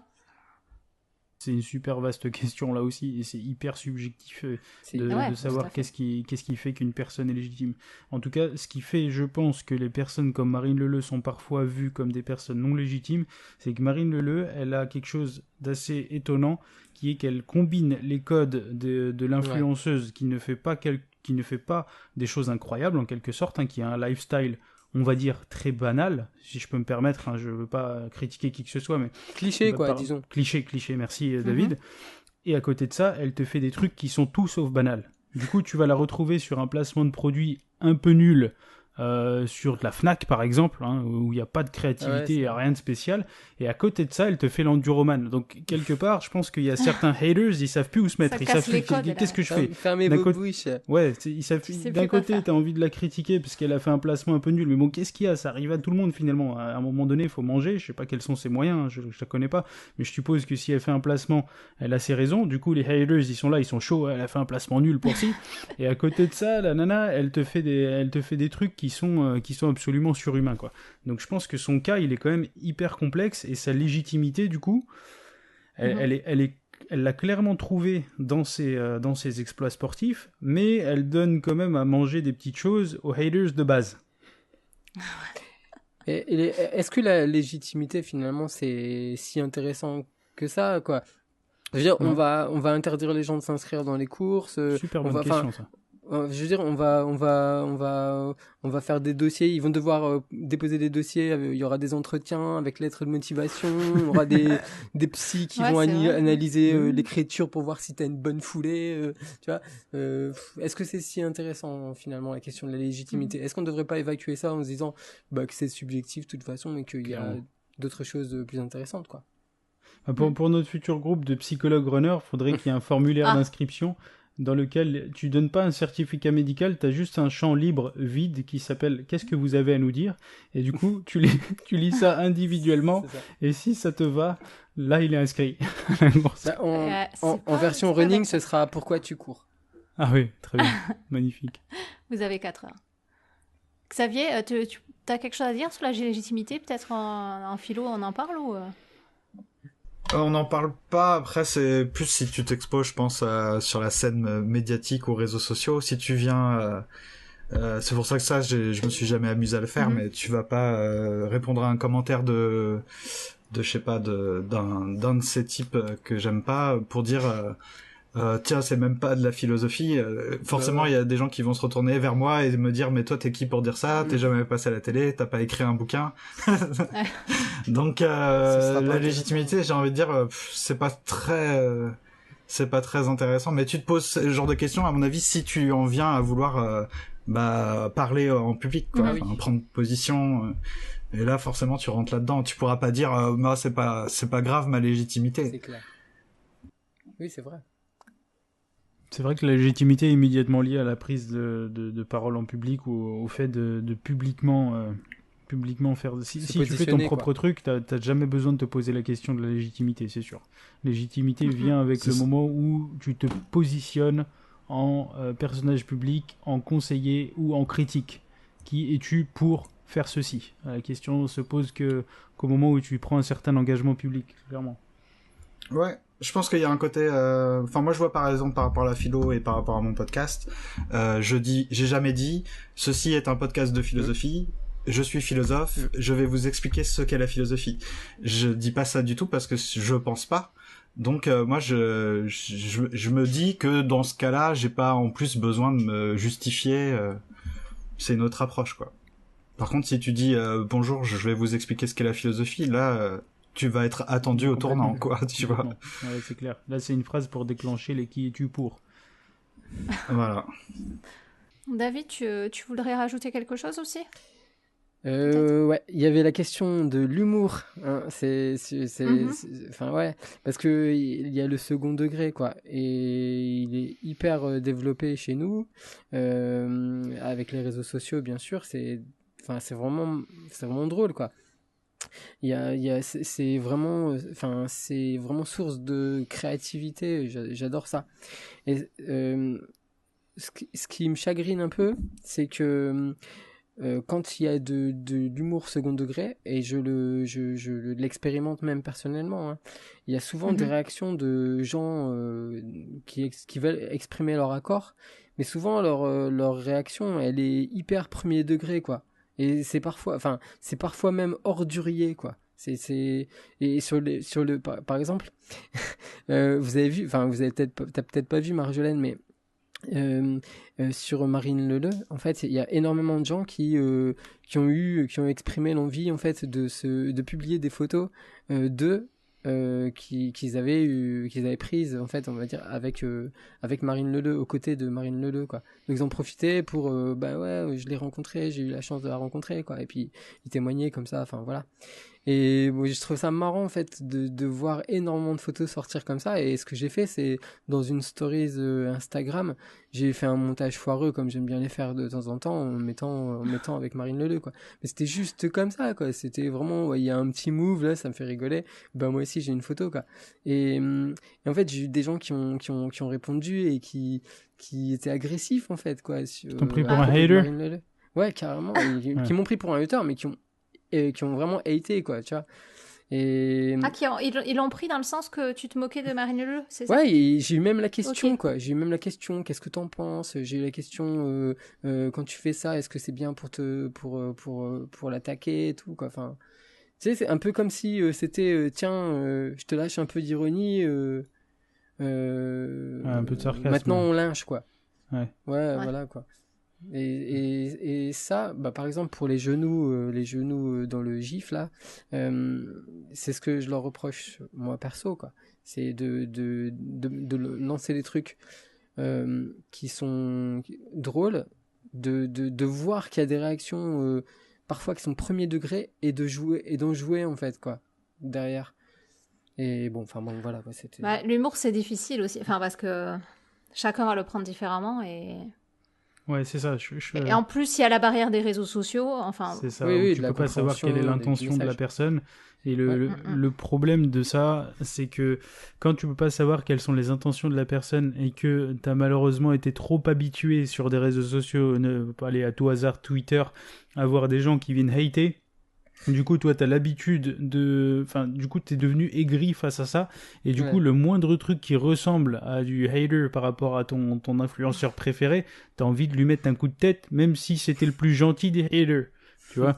C'est une super vaste question là aussi, et c'est hyper subjectif de savoir qu'est-ce qui fait qu'une personne est légitime. En tout cas, ce qui fait, je pense, que les personnes comme Marine Leleu sont parfois vues comme des personnes non légitimes, c'est que Marine Leleu, elle a quelque chose d'assez étonnant, qui est qu'elle combine les codes de l'influenceuse qui ne fait pas des choses incroyables en quelque sorte, qui a un lifestyle, on va dire, très banal, si je peux me permettre, je veux pas critiquer qui que ce soit, mais... Cliché, disons. Cliché, merci David. Et à côté de ça, elle te fait des trucs qui sont tout sauf banals. Du coup, tu vas la retrouver sur un placement de produit un peu nul, sur de la Fnac par exemple, où il n'y a pas de créativité et rien de spécial, et à côté de ça elle te fait l'enduroman. Donc quelque part je pense qu'il y a certains haters, ils savent plus où se mettre, ils savent plus qu'est-ce que je fais. Fermez vos bouches. Ouais, ils savent d'un côté t'as envie de la critiquer parce qu'elle a fait un placement un peu nul, mais bon, qu'est-ce qu'il y a, ça arrive à tout le monde finalement, à un moment donné il faut manger, je sais pas quels sont ses moyens, je la connais pas, mais je suppose que si elle fait un placement, elle a ses raisons. Du coup les haters ils sont là, ils sont chauds, elle a fait un placement nul pour si. Et à côté de ça, la nana elle te fait des trucs qui sont absolument surhumains, quoi. Donc je pense que son cas il est quand même hyper complexe, et sa légitimité du coup elle l'a clairement trouvée dans ses exploits sportifs, mais elle donne quand même à manger des petites choses aux haters de base. Est-ce que la légitimité finalement c'est si intéressant que ça, quoi? Je veux dire, on va interdire les gens de s'inscrire dans les courses. Super bonne question, ça. Je veux dire, on va faire des dossiers. Ils vont devoir déposer des dossiers. Il y aura des entretiens avec lettres de motivation. Il y aura des psys qui vont analyser l'écriture pour voir si t'as une bonne foulée. Tu vois. Est-ce que c'est si intéressant finalement la question de la légitimité? Est-ce qu'on ne devrait pas évacuer ça en se disant que c'est subjectif de toute façon, mais qu'il y a d'autres choses plus intéressantes, quoi? Pour notre futur groupe de psychologues runners, il faudrait qu'il y ait un formulaire d'inscription dans lequel tu donnes pas un certificat médical, tu as juste un champ libre vide qui s'appelle « Qu'est-ce que vous avez à nous dire ?» Et du coup, tu lis ça individuellement, et si ça te va, là, il est inscrit. En version running, ce sera « Pourquoi tu cours ?» Ah oui, très bien, magnifique. Vous avez 4 heures. Xavier, tu as quelque chose à dire sur la légitimité? Peut-être en philo, on en parle ou... On n'en parle pas. Après, c'est plus si tu t'exposes, je pense, sur la scène médiatique aux réseaux sociaux. Si tu viens, c'est pour ça que je me suis jamais amusé à le faire, mais tu vas pas répondre à un commentaire de je sais pas, d'un de ces types que j'aime pas pour dire tiens, c'est même pas de la philosophie. Forcément, il y a des gens qui vont se retourner vers moi et me dire mais toi t'es qui pour dire ça? T'es jamais passé à la télé, t'as pas écrit un bouquin. Donc la légitimité, j'ai envie de dire, c'est pas très intéressant. Mais tu te poses ce genre de questions, à mon avis, si tu en viens à vouloir parler en public, quoi, prendre position. Et là, forcément, tu rentres là-dedans. Tu pourras pas dire c'est pas grave ma légitimité. C'est clair. Oui, c'est vrai. C'est vrai que la légitimité est immédiatement liée à la prise de parole en public ou au fait de publiquement faire... Si tu fais ton propre truc, t'as jamais besoin de te poser la question de la légitimité, c'est sûr. Légitimité vient avec le moment où tu te positionnes en personnage public, en conseiller ou en critique. Qui es-tu pour faire ceci ? La question se pose qu'au moment où tu prends un certain engagement public, clairement. Ouais, je pense qu'il y a un côté... Enfin, moi, je vois par exemple par rapport à la philo et par rapport à mon podcast, j'ai jamais dit « Ceci est un podcast de philosophie, je suis philosophe, je vais vous expliquer ce qu'est la philosophie. » Je dis pas ça du tout parce que je pense pas. Donc moi, je me dis que dans ce cas-là, j'ai pas en plus besoin de me justifier. C'est une autre approche, quoi. Par contre, si tu dis « Bonjour, je vais vous expliquer ce qu'est la philosophie », là... tu vas être attendu au tournant, quoi, tu vois. Ouais, c'est clair. Là, c'est une phrase pour déclencher les qui es-tu pour. Voilà. David, tu voudrais rajouter quelque chose aussi ? Ouais, il y avait la question de l'humour. Hein. Enfin, ouais, parce que il y a le second degré, quoi. Et il est hyper développé chez nous, avec les réseaux sociaux, bien sûr. C'est vraiment drôle, quoi. C'est vraiment source de créativité. J'adore ça. Et ce qui me chagrine un peu, c'est que quand il y a de l'humour second degré, et je l'expérimente même personnellement, hein, il y a souvent des réactions de gens qui veulent exprimer leur accord, mais souvent leur réaction, elle est hyper premier degré, quoi. Et c'est parfois même ordurier, quoi. Et par exemple, vous avez t'as peut-être pas vu Marjolaine, mais sur Marine Leleu, en fait, il y a énormément de gens qui ont exprimé l'envie, en fait, de publier des photos qu'ils avaient prises, en fait, on va dire, avec Marine Leleu, aux côtés de Marine Leleu, quoi. Donc ils ont profité pour je l'ai rencontrée, j'ai eu la chance de la rencontrer, quoi, et puis ils témoignaient comme ça, enfin voilà. Et bon, je trouve ça marrant, en fait, de voir énormément de photos sortir comme ça. Et ce que j'ai fait, c'est dans une stories Instagram, j'ai fait un montage foireux, comme j'aime bien les faire de temps en temps, en mettant avec Marine Leleu, quoi. Mais c'était juste comme ça, quoi. C'était vraiment, il y a un petit move là, ça me fait rigoler. Ben moi aussi j'ai une photo, quoi. Et en fait, j'ai eu des gens qui ont répondu et qui étaient agressifs, en fait, quoi. Qui t'ont pris pour un hater. Ouais, carrément. Qui m'ont pris pour un hater, mais qui ont vraiment haté, quoi, tu vois. Et... Ah, ils l'ont pris dans le sens que tu te moquais de Marine Leleu, c'est ça ? Ouais, et j'ai eu même la question, quoi. J'ai eu même la question, qu'est-ce que t'en penses ? J'ai eu la question, quand tu fais ça, est-ce que c'est bien pour l'attaquer et tout, quoi. Enfin, tu sais, c'est un peu comme si c'était, je te lâche un peu d'ironie, un peu de sarcasme. Maintenant on lynche, quoi. Ouais, voilà, quoi. Et ça, par exemple pour les genoux dans le gif là, c'est ce que je leur reproche moi perso, quoi. C'est de lancer des trucs qui sont drôles, de voir qu'il y a des réactions parfois qui sont premier degré et d'en jouer en fait, quoi, derrière. Et bon, voilà, quoi, c'était... l'humour c'est difficile aussi, parce que chacun va le prendre différemment et... Ouais, c'est ça. Et en plus, il y a la barrière des réseaux sociaux. C'est ça. Tu peux pas savoir quelle est l'intention de la personne. Et le problème de ça, c'est que quand tu peux pas savoir quelles sont les intentions de la personne et que t'as malheureusement été trop habitué sur des réseaux sociaux, ne pas aller à tout hasard Twitter, à voir des gens qui viennent hater. Du coup, toi, t'as l'habitude du coup, t'es devenu aigri face à ça. Et du coup, le moindre truc qui ressemble à du hater par rapport à ton influenceur préféré, t'as envie de lui mettre un coup de tête, même si c'était le plus gentil des haters. Tu vois.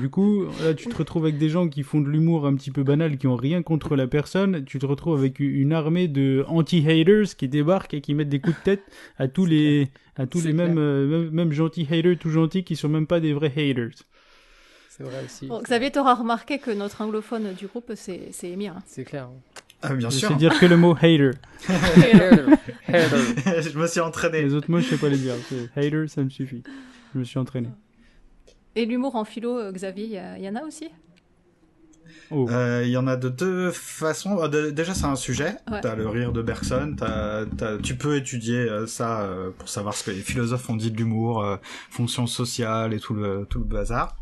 Du coup, là, tu te retrouves avec des gens qui font de l'humour un petit peu banal, qui ont rien contre la personne. Tu te retrouves avec une armée de anti-haters qui débarquent et qui mettent des coups de tête à tous les mêmes gentils haters tout gentils qui sont même pas des vrais haters. C'est vrai aussi. Bon, Xavier, t'auras remarqué que notre anglophone du groupe, c'est Émir. Hein. C'est clair. Ah, bien sûr. Je sais dire que le mot hater. Je me suis entraîné. Les autres mots, je sais pas les dire. Hater, ça me suffit. Je me suis entraîné. Et l'humour en philo, Xavier, il y en a aussi ? Oh. Il y en a de deux façons. Déjà, c'est un sujet. Ouais. T'as le rire de Bergson. Tu peux étudier ça pour savoir ce que les philosophes ont dit de l'humour, fonction sociale et tout le bazar.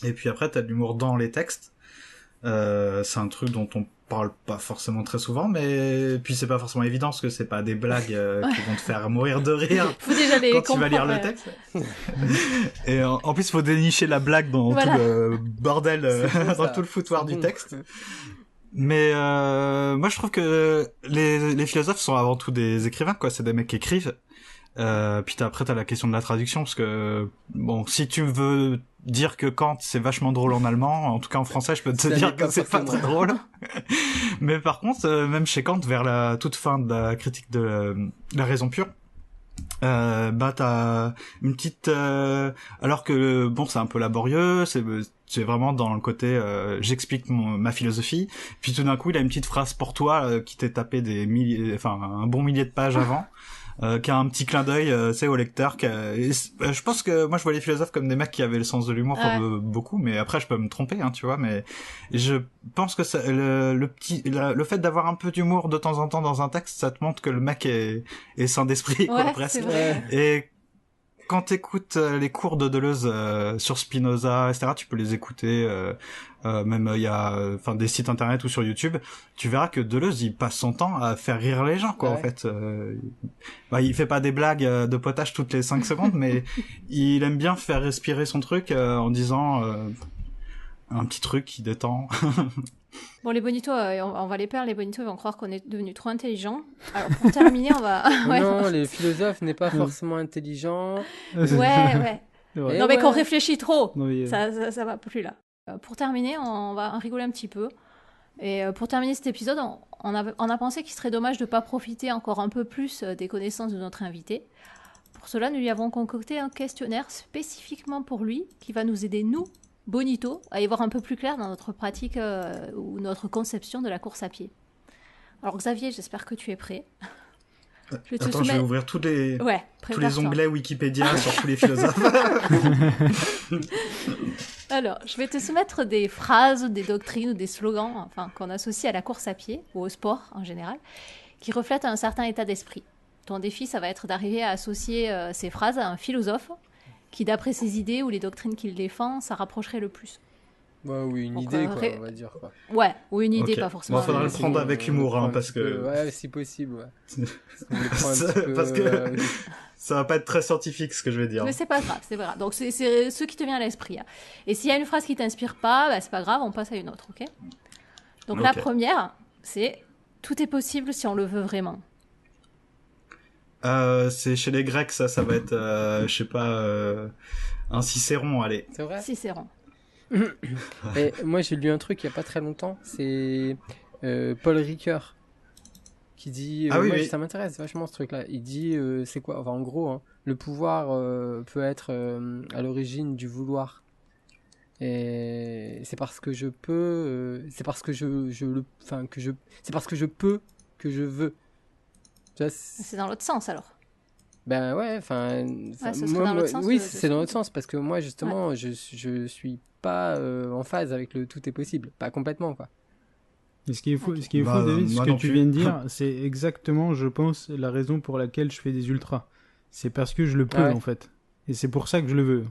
Et puis après, t'as de l'humour dans les textes. C'est un truc dont on parle pas forcément très souvent, mais puis c'est pas forcément évident parce que c'est pas des blagues qui vont te faire mourir de rire Faut déjà les quand tu vas lire comprendre, le texte. Et en plus, faut dénicher la blague dans Voilà. tout le bordel, C'est bon, dans ça. tout le foutoir C'est du bon. texte. Mais moi, je trouve que les philosophes sont avant tout des écrivains, quoi. C'est des mecs qui écrivent. Puis après, t'as la question de la traduction, parce que bon, si tu veux dire que Kant c'est vachement drôle en allemand, en tout cas en français, je peux te Ça dire l'est pas que c'est pas forcément. très drôle. Mais par contre, même chez Kant, vers la toute fin de la critique de la raison pure, t'as une petite, alors que bon, c'est un peu laborieux, c'est vraiment dans le côté j'explique ma philosophie, puis tout d'un coup il a une petite phrase pour toi qui t'est tapé un bon millier de pages avant, qui a un petit clin d'œil au lecteur. Je pense que moi je vois les philosophes comme des mecs qui avaient le sens de l'humour beaucoup, mais après je peux me tromper, hein, tu vois, mais je pense que le fait d'avoir un peu d'humour de temps en temps dans un texte, ça te montre que le mec est sain d'esprit, quoi, Ouais, presque. c'est vrai. Et quand t'écoutes les cours de Deleuze sur Spinoza, etc., tu peux les écouter, même il y a des sites internet ou sur YouTube, tu verras que Deleuze, il passe son temps à faire rire les gens, quoi, Ouais. en fait. Il fait pas des blagues de potage toutes les 5 secondes, mais il aime bien faire respirer son truc en disant un petit truc qui détend. Bon, les bonitos, on va les perdre. Les bonitos, ils vont croire qu'on est devenus trop intelligents. Alors, pour terminer, on va... Ouais, Non, les philosophes n'est pas forcément intelligent. ouais. C'est vrai. Et Non, mais ouais. qu'on réfléchit trop. Non, mais, Ça va plus, là. Pour terminer, on va en rigoler un petit peu. Et pour terminer cet épisode, on a pensé qu'il serait dommage de ne pas profiter encore un peu plus des connaissances de notre invité. Pour cela, nous lui avons concocté un questionnaire spécifiquement pour lui, qui va nous aider, nous, Bonito, à y voir un peu plus clair dans notre pratique ou notre conception de la course à pied. Alors Xavier, j'espère que tu es prêt. Je vais te Attends, je vais soumettre... ouvrir tous les prépare-toi. onglets Wikipédia sur tous les philosophes. Alors, je vais te soumettre des phrases, des doctrines ou des slogans, enfin, qu'on associe à la course à pied ou au sport en général, qui reflètent un certain état d'esprit. Ton défi, ça va être d'arriver à associer ces phrases à un philosophe qui, d'après ses idées ou les doctrines qu'il défend, ça rapprocherait le plus. Bah oui, une Donc, idée, quoi, ré- on va dire, quoi. Ouais, ou une idée, Ok. pas forcément. Bon, faudra le C'est prendre bon, avec on humour, prend hein, un parce petit peu, que... Ouais, si possible, ouais. On le prend un Ça- petit peu, parce que- Ça va pas être très scientifique, ce que je vais dire. Mais c'est pas grave, c'est pas grave. Donc, c'est ce qui te vient à l'esprit. Hein. Et s'il y a une phrase qui t'inspire pas, bah, c'est pas grave, on passe à une autre, ok? Donc, la Ok. première, c'est « Tout est possible si on le veut vraiment ». C'est chez les Grecs, ça va être, je sais pas, un Cicéron, allez. C'est vrai. Cicéron. Et moi, j'ai lu un truc il y a pas très longtemps. C'est Paul Ricoeur qui dit. Ah oui, moi, oui. ça m'intéresse vachement ce truc-là. Il dit, c'est quoi? Enfin, en gros, hein, le pouvoir peut être à l'origine du vouloir. Et c'est parce que je peux, c'est parce que c'est parce que je peux que je veux. Tu vois, C'est dans l'autre sens, alors. ben ouais, ce serait dans l'autre sens oui, de c'est dans ce l'autre sens parce que moi justement, je suis pas en phase avec le tout est possible, pas complètement quoi. Et ce qui est fou, Ok. David, ce moi que non tu plus. viens de dire, c'est exactement, je pense, la raison pour laquelle je fais des ultras. C'est parce que je le peux, Ah ouais. en fait. Et c'est pour ça que je le veux.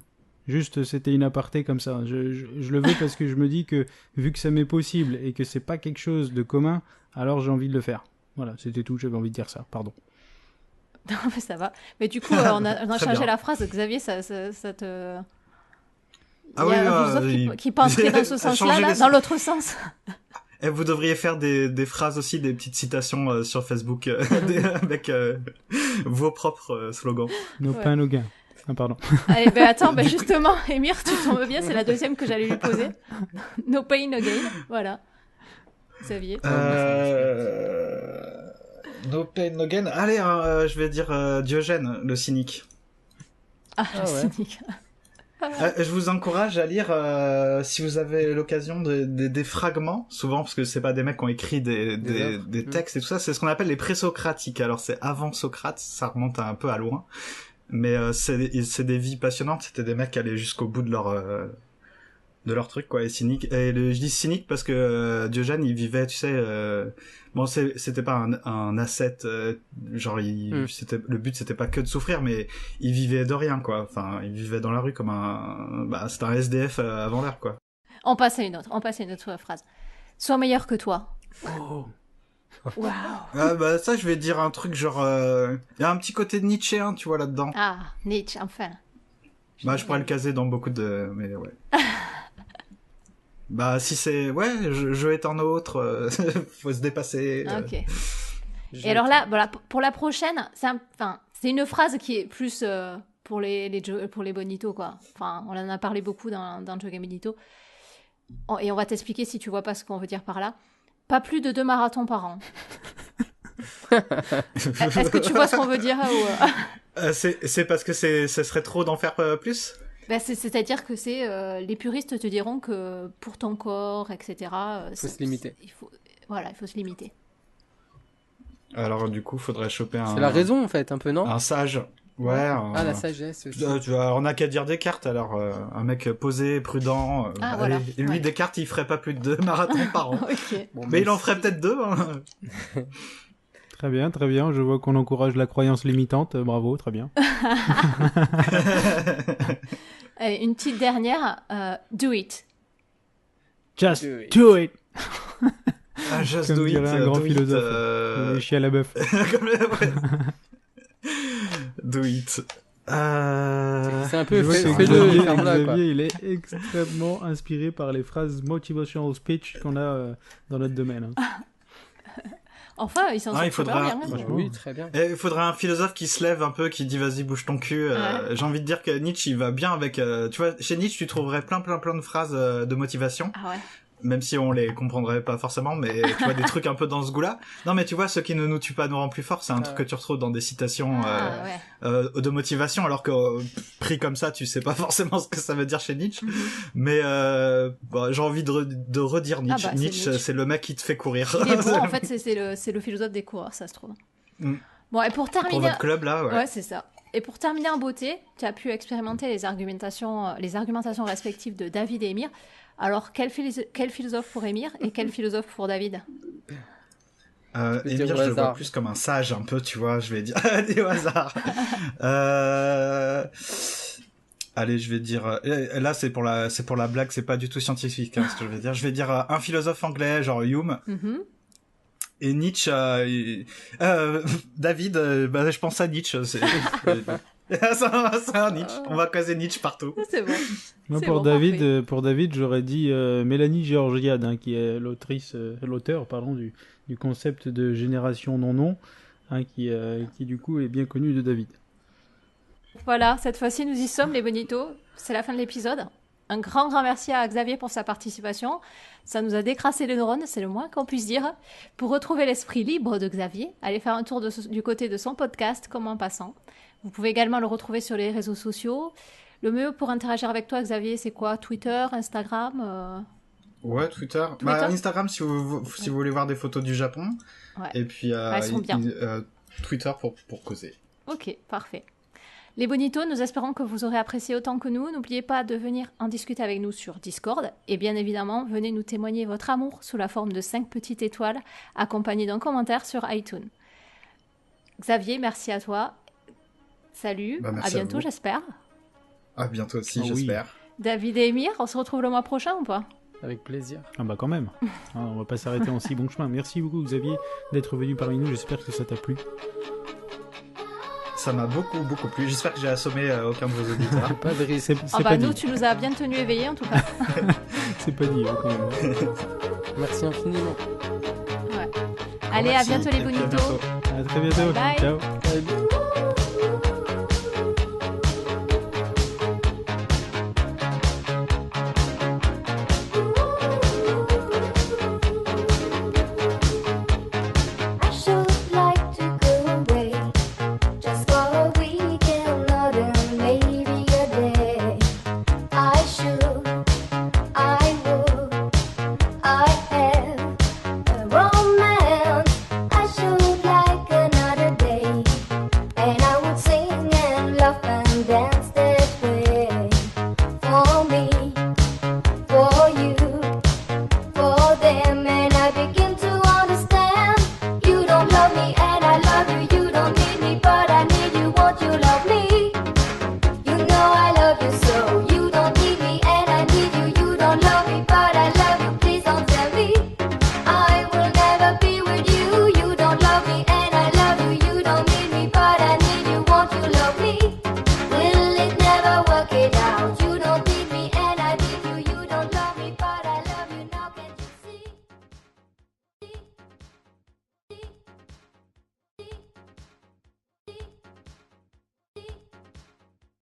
Juste, c'était une aparté comme ça. Je le veux parce que je me dis que, vu que ça m'est possible et que c'est pas quelque chose de commun, alors j'ai envie de le faire. Voilà, c'était tout, j'avais envie de dire ça, pardon. Non, mais ça va. Mais du coup, on a Très changé bien. la phrase. Xavier, ça te... Ah Il y a oui, un philosophe il- qui penserait dans ce a sens-là, changé là, les- dans l'autre sens. Et vous devriez faire des phrases aussi, des petites citations sur Facebook avec vos propres slogans. No Ouais. pain, no gain. Ah, pardon. Allez, ben attends, ben justement, Émir, tu tombes bien, c'est la deuxième que j'allais lui poser. No pain, no gain. Voilà. Xavier. No pain, no gain. Allez, je vais dire Diogène, le cynique. Ah, Ah le ouais. cynique. Je vous encourage à lire, si vous avez l'occasion, des fragments, souvent, parce que c'est pas des mecs qui ont écrit Des œuvres. des textes et tout ça, c'est ce qu'on appelle les présocratiques. Alors c'est avant Socrate, ça remonte un peu à loin, mais c'est des vies passionnantes, c'était des mecs qui allaient jusqu'au bout de leur truc, quoi, et cynique. Et je dis cynique parce que Diogène, il vivait, tu sais, bon, c'était pas un asset, genre, le but c'était pas que de souffrir, mais il vivait de rien, quoi. Enfin, il vivait dans la rue comme c'était un SDF avant l'heure, quoi. On passe à une autre phrase. Sois meilleur que toi. Oh. Waouh. Ça, je vais dire un truc genre, il y a un petit côté Nietzschéen, tu vois, là-dedans. Ah, Nietzsche, enfin. Je pourrais le caser dans beaucoup de, mais ouais. Si c'est, jeu est un autre, faut se dépasser. Ok. Et alors là, voilà, pour la prochaine, c'est une phrase qui est plus pour les bonitos, quoi. Enfin, on en a parlé beaucoup dans Joga Bonito. Et on va t'expliquer si tu vois pas ce qu'on veut dire par là. Pas plus de 2 marathons par an. Est-ce que tu vois ce qu'on veut dire ou... C'est parce que ce serait trop d'en faire plus? C'est-à-dire que les puristes te diront que pour ton corps, etc. Faut se limiter. Il faut se limiter. Alors du coup, faudrait choper un... C'est la raison en fait, un peu, non? Un sage. Ouais. La sagesse aussi. On n'a qu'à dire Descartes, alors un mec posé, prudent. Voilà. Et lui, Descartes, il ferait pas plus de 2 marathons par an. Ok. Bon, mais il en ferait peut-être 2. Hein. Très bien, très bien. Je vois qu'on encourage la croyance limitante. Bravo, très bien. Allez, une petite dernière. Do it. Just do it. Just Comme do it. dirait un grand philosophe. Les chiens à la bœuf. Do it. C'est un peu Xavier, ferme-la, quoi. il est extrêmement inspiré par les phrases motivational speech qu'on a dans notre domaine. Hein. Enfin, il s'en sort super bien. Oui, très bien. Il faudrait un philosophe qui se lève un peu, qui dit vas-y bouge ton cul. J'ai envie de dire que Nietzsche il va bien avec. Tu vois, chez Nietzsche tu trouverais plein de phrases de motivation. Ah ouais. Même si on les comprendrait pas forcément, mais tu vois des trucs un peu dans ce goût-là. Non, mais tu vois, ce qui ne nous tue pas nous rend plus fort, c'est un truc que tu retrouves dans des citations de motivation, alors que pris comme ça, tu sais pas forcément ce que ça veut dire chez Nietzsche. Mais j'ai envie de redire Nietzsche. Nietzsche, c'est le mec qui te fait courir. Il est bon, en fait, c'est le philosophe des coureurs, ça se trouve. Bon, et pour terminer... Pour votre club, là, ouais. Ouais, c'est ça. Et pour terminer en beauté, tu as pu expérimenter les argumentations respectives de David et Émir. Alors, quel philosophe pour Émir et quel philosophe pour David? Émir, je le vois plus comme un sage, un peu, tu vois, je vais dire au hasard. Allez, je vais dire... Là, c'est pour la blague, c'est pas du tout scientifique, hein, ce que je vais dire. Je vais dire un philosophe anglais, genre Hume. Et Nietzsche... David, je pense à Nietzsche. C'est un Nietzsche. On va caser Nietzsche partout. C'est bon. Moi, pour David, j'aurais dit Mélanie Georgiade, qui est l'auteur du concept de génération non-non, qui du coup est bien connu de David. Voilà, cette fois-ci, nous y sommes, les bonitos. C'est la fin de l'épisode. Un grand merci à Xavier pour sa participation. Ça nous a décrassé les neurones, c'est le moins qu'on puisse dire. Pour retrouver l'esprit libre de Xavier, allez faire un tour du côté de son podcast, Comme en passant. Vous pouvez également le retrouver sur les réseaux sociaux. Le mieux pour interagir avec toi, Xavier, c'est quoi? Twitter, Instagram Ouais, Twitter. Instagram, si vous voulez voir des photos du Japon. Ouais. Et puis elles sont bien. Twitter pour causer. Ok, parfait. Les bonitos, nous espérons que vous aurez apprécié autant que nous. N'oubliez pas de venir en discuter avec nous sur Discord. Et bien évidemment, venez nous témoigner votre amour sous la forme de 5 petites étoiles, accompagnées d'un commentaire sur iTunes. Xavier, merci à toi. Salut, à bientôt, j'espère. À bientôt aussi, j'espère. Oui. David et Émir, on se retrouve le mois prochain ou pas? Avec plaisir. Ah bah quand même. On va pas s'arrêter en si bon chemin. Merci beaucoup Xavier d'être venu parmi nous. J'espère que ça t'a plu. Ça m'a beaucoup plu. J'espère que j'ai assommé aucun de vos auditeurs. Pas de risque. Nous, tu nous as bien tenus éveillés en tout cas. C'est pas dit quand même. Merci infiniment. Ouais. Allez, à bientôt les bonitos. À très bientôt. Bye. Ciao. Bye.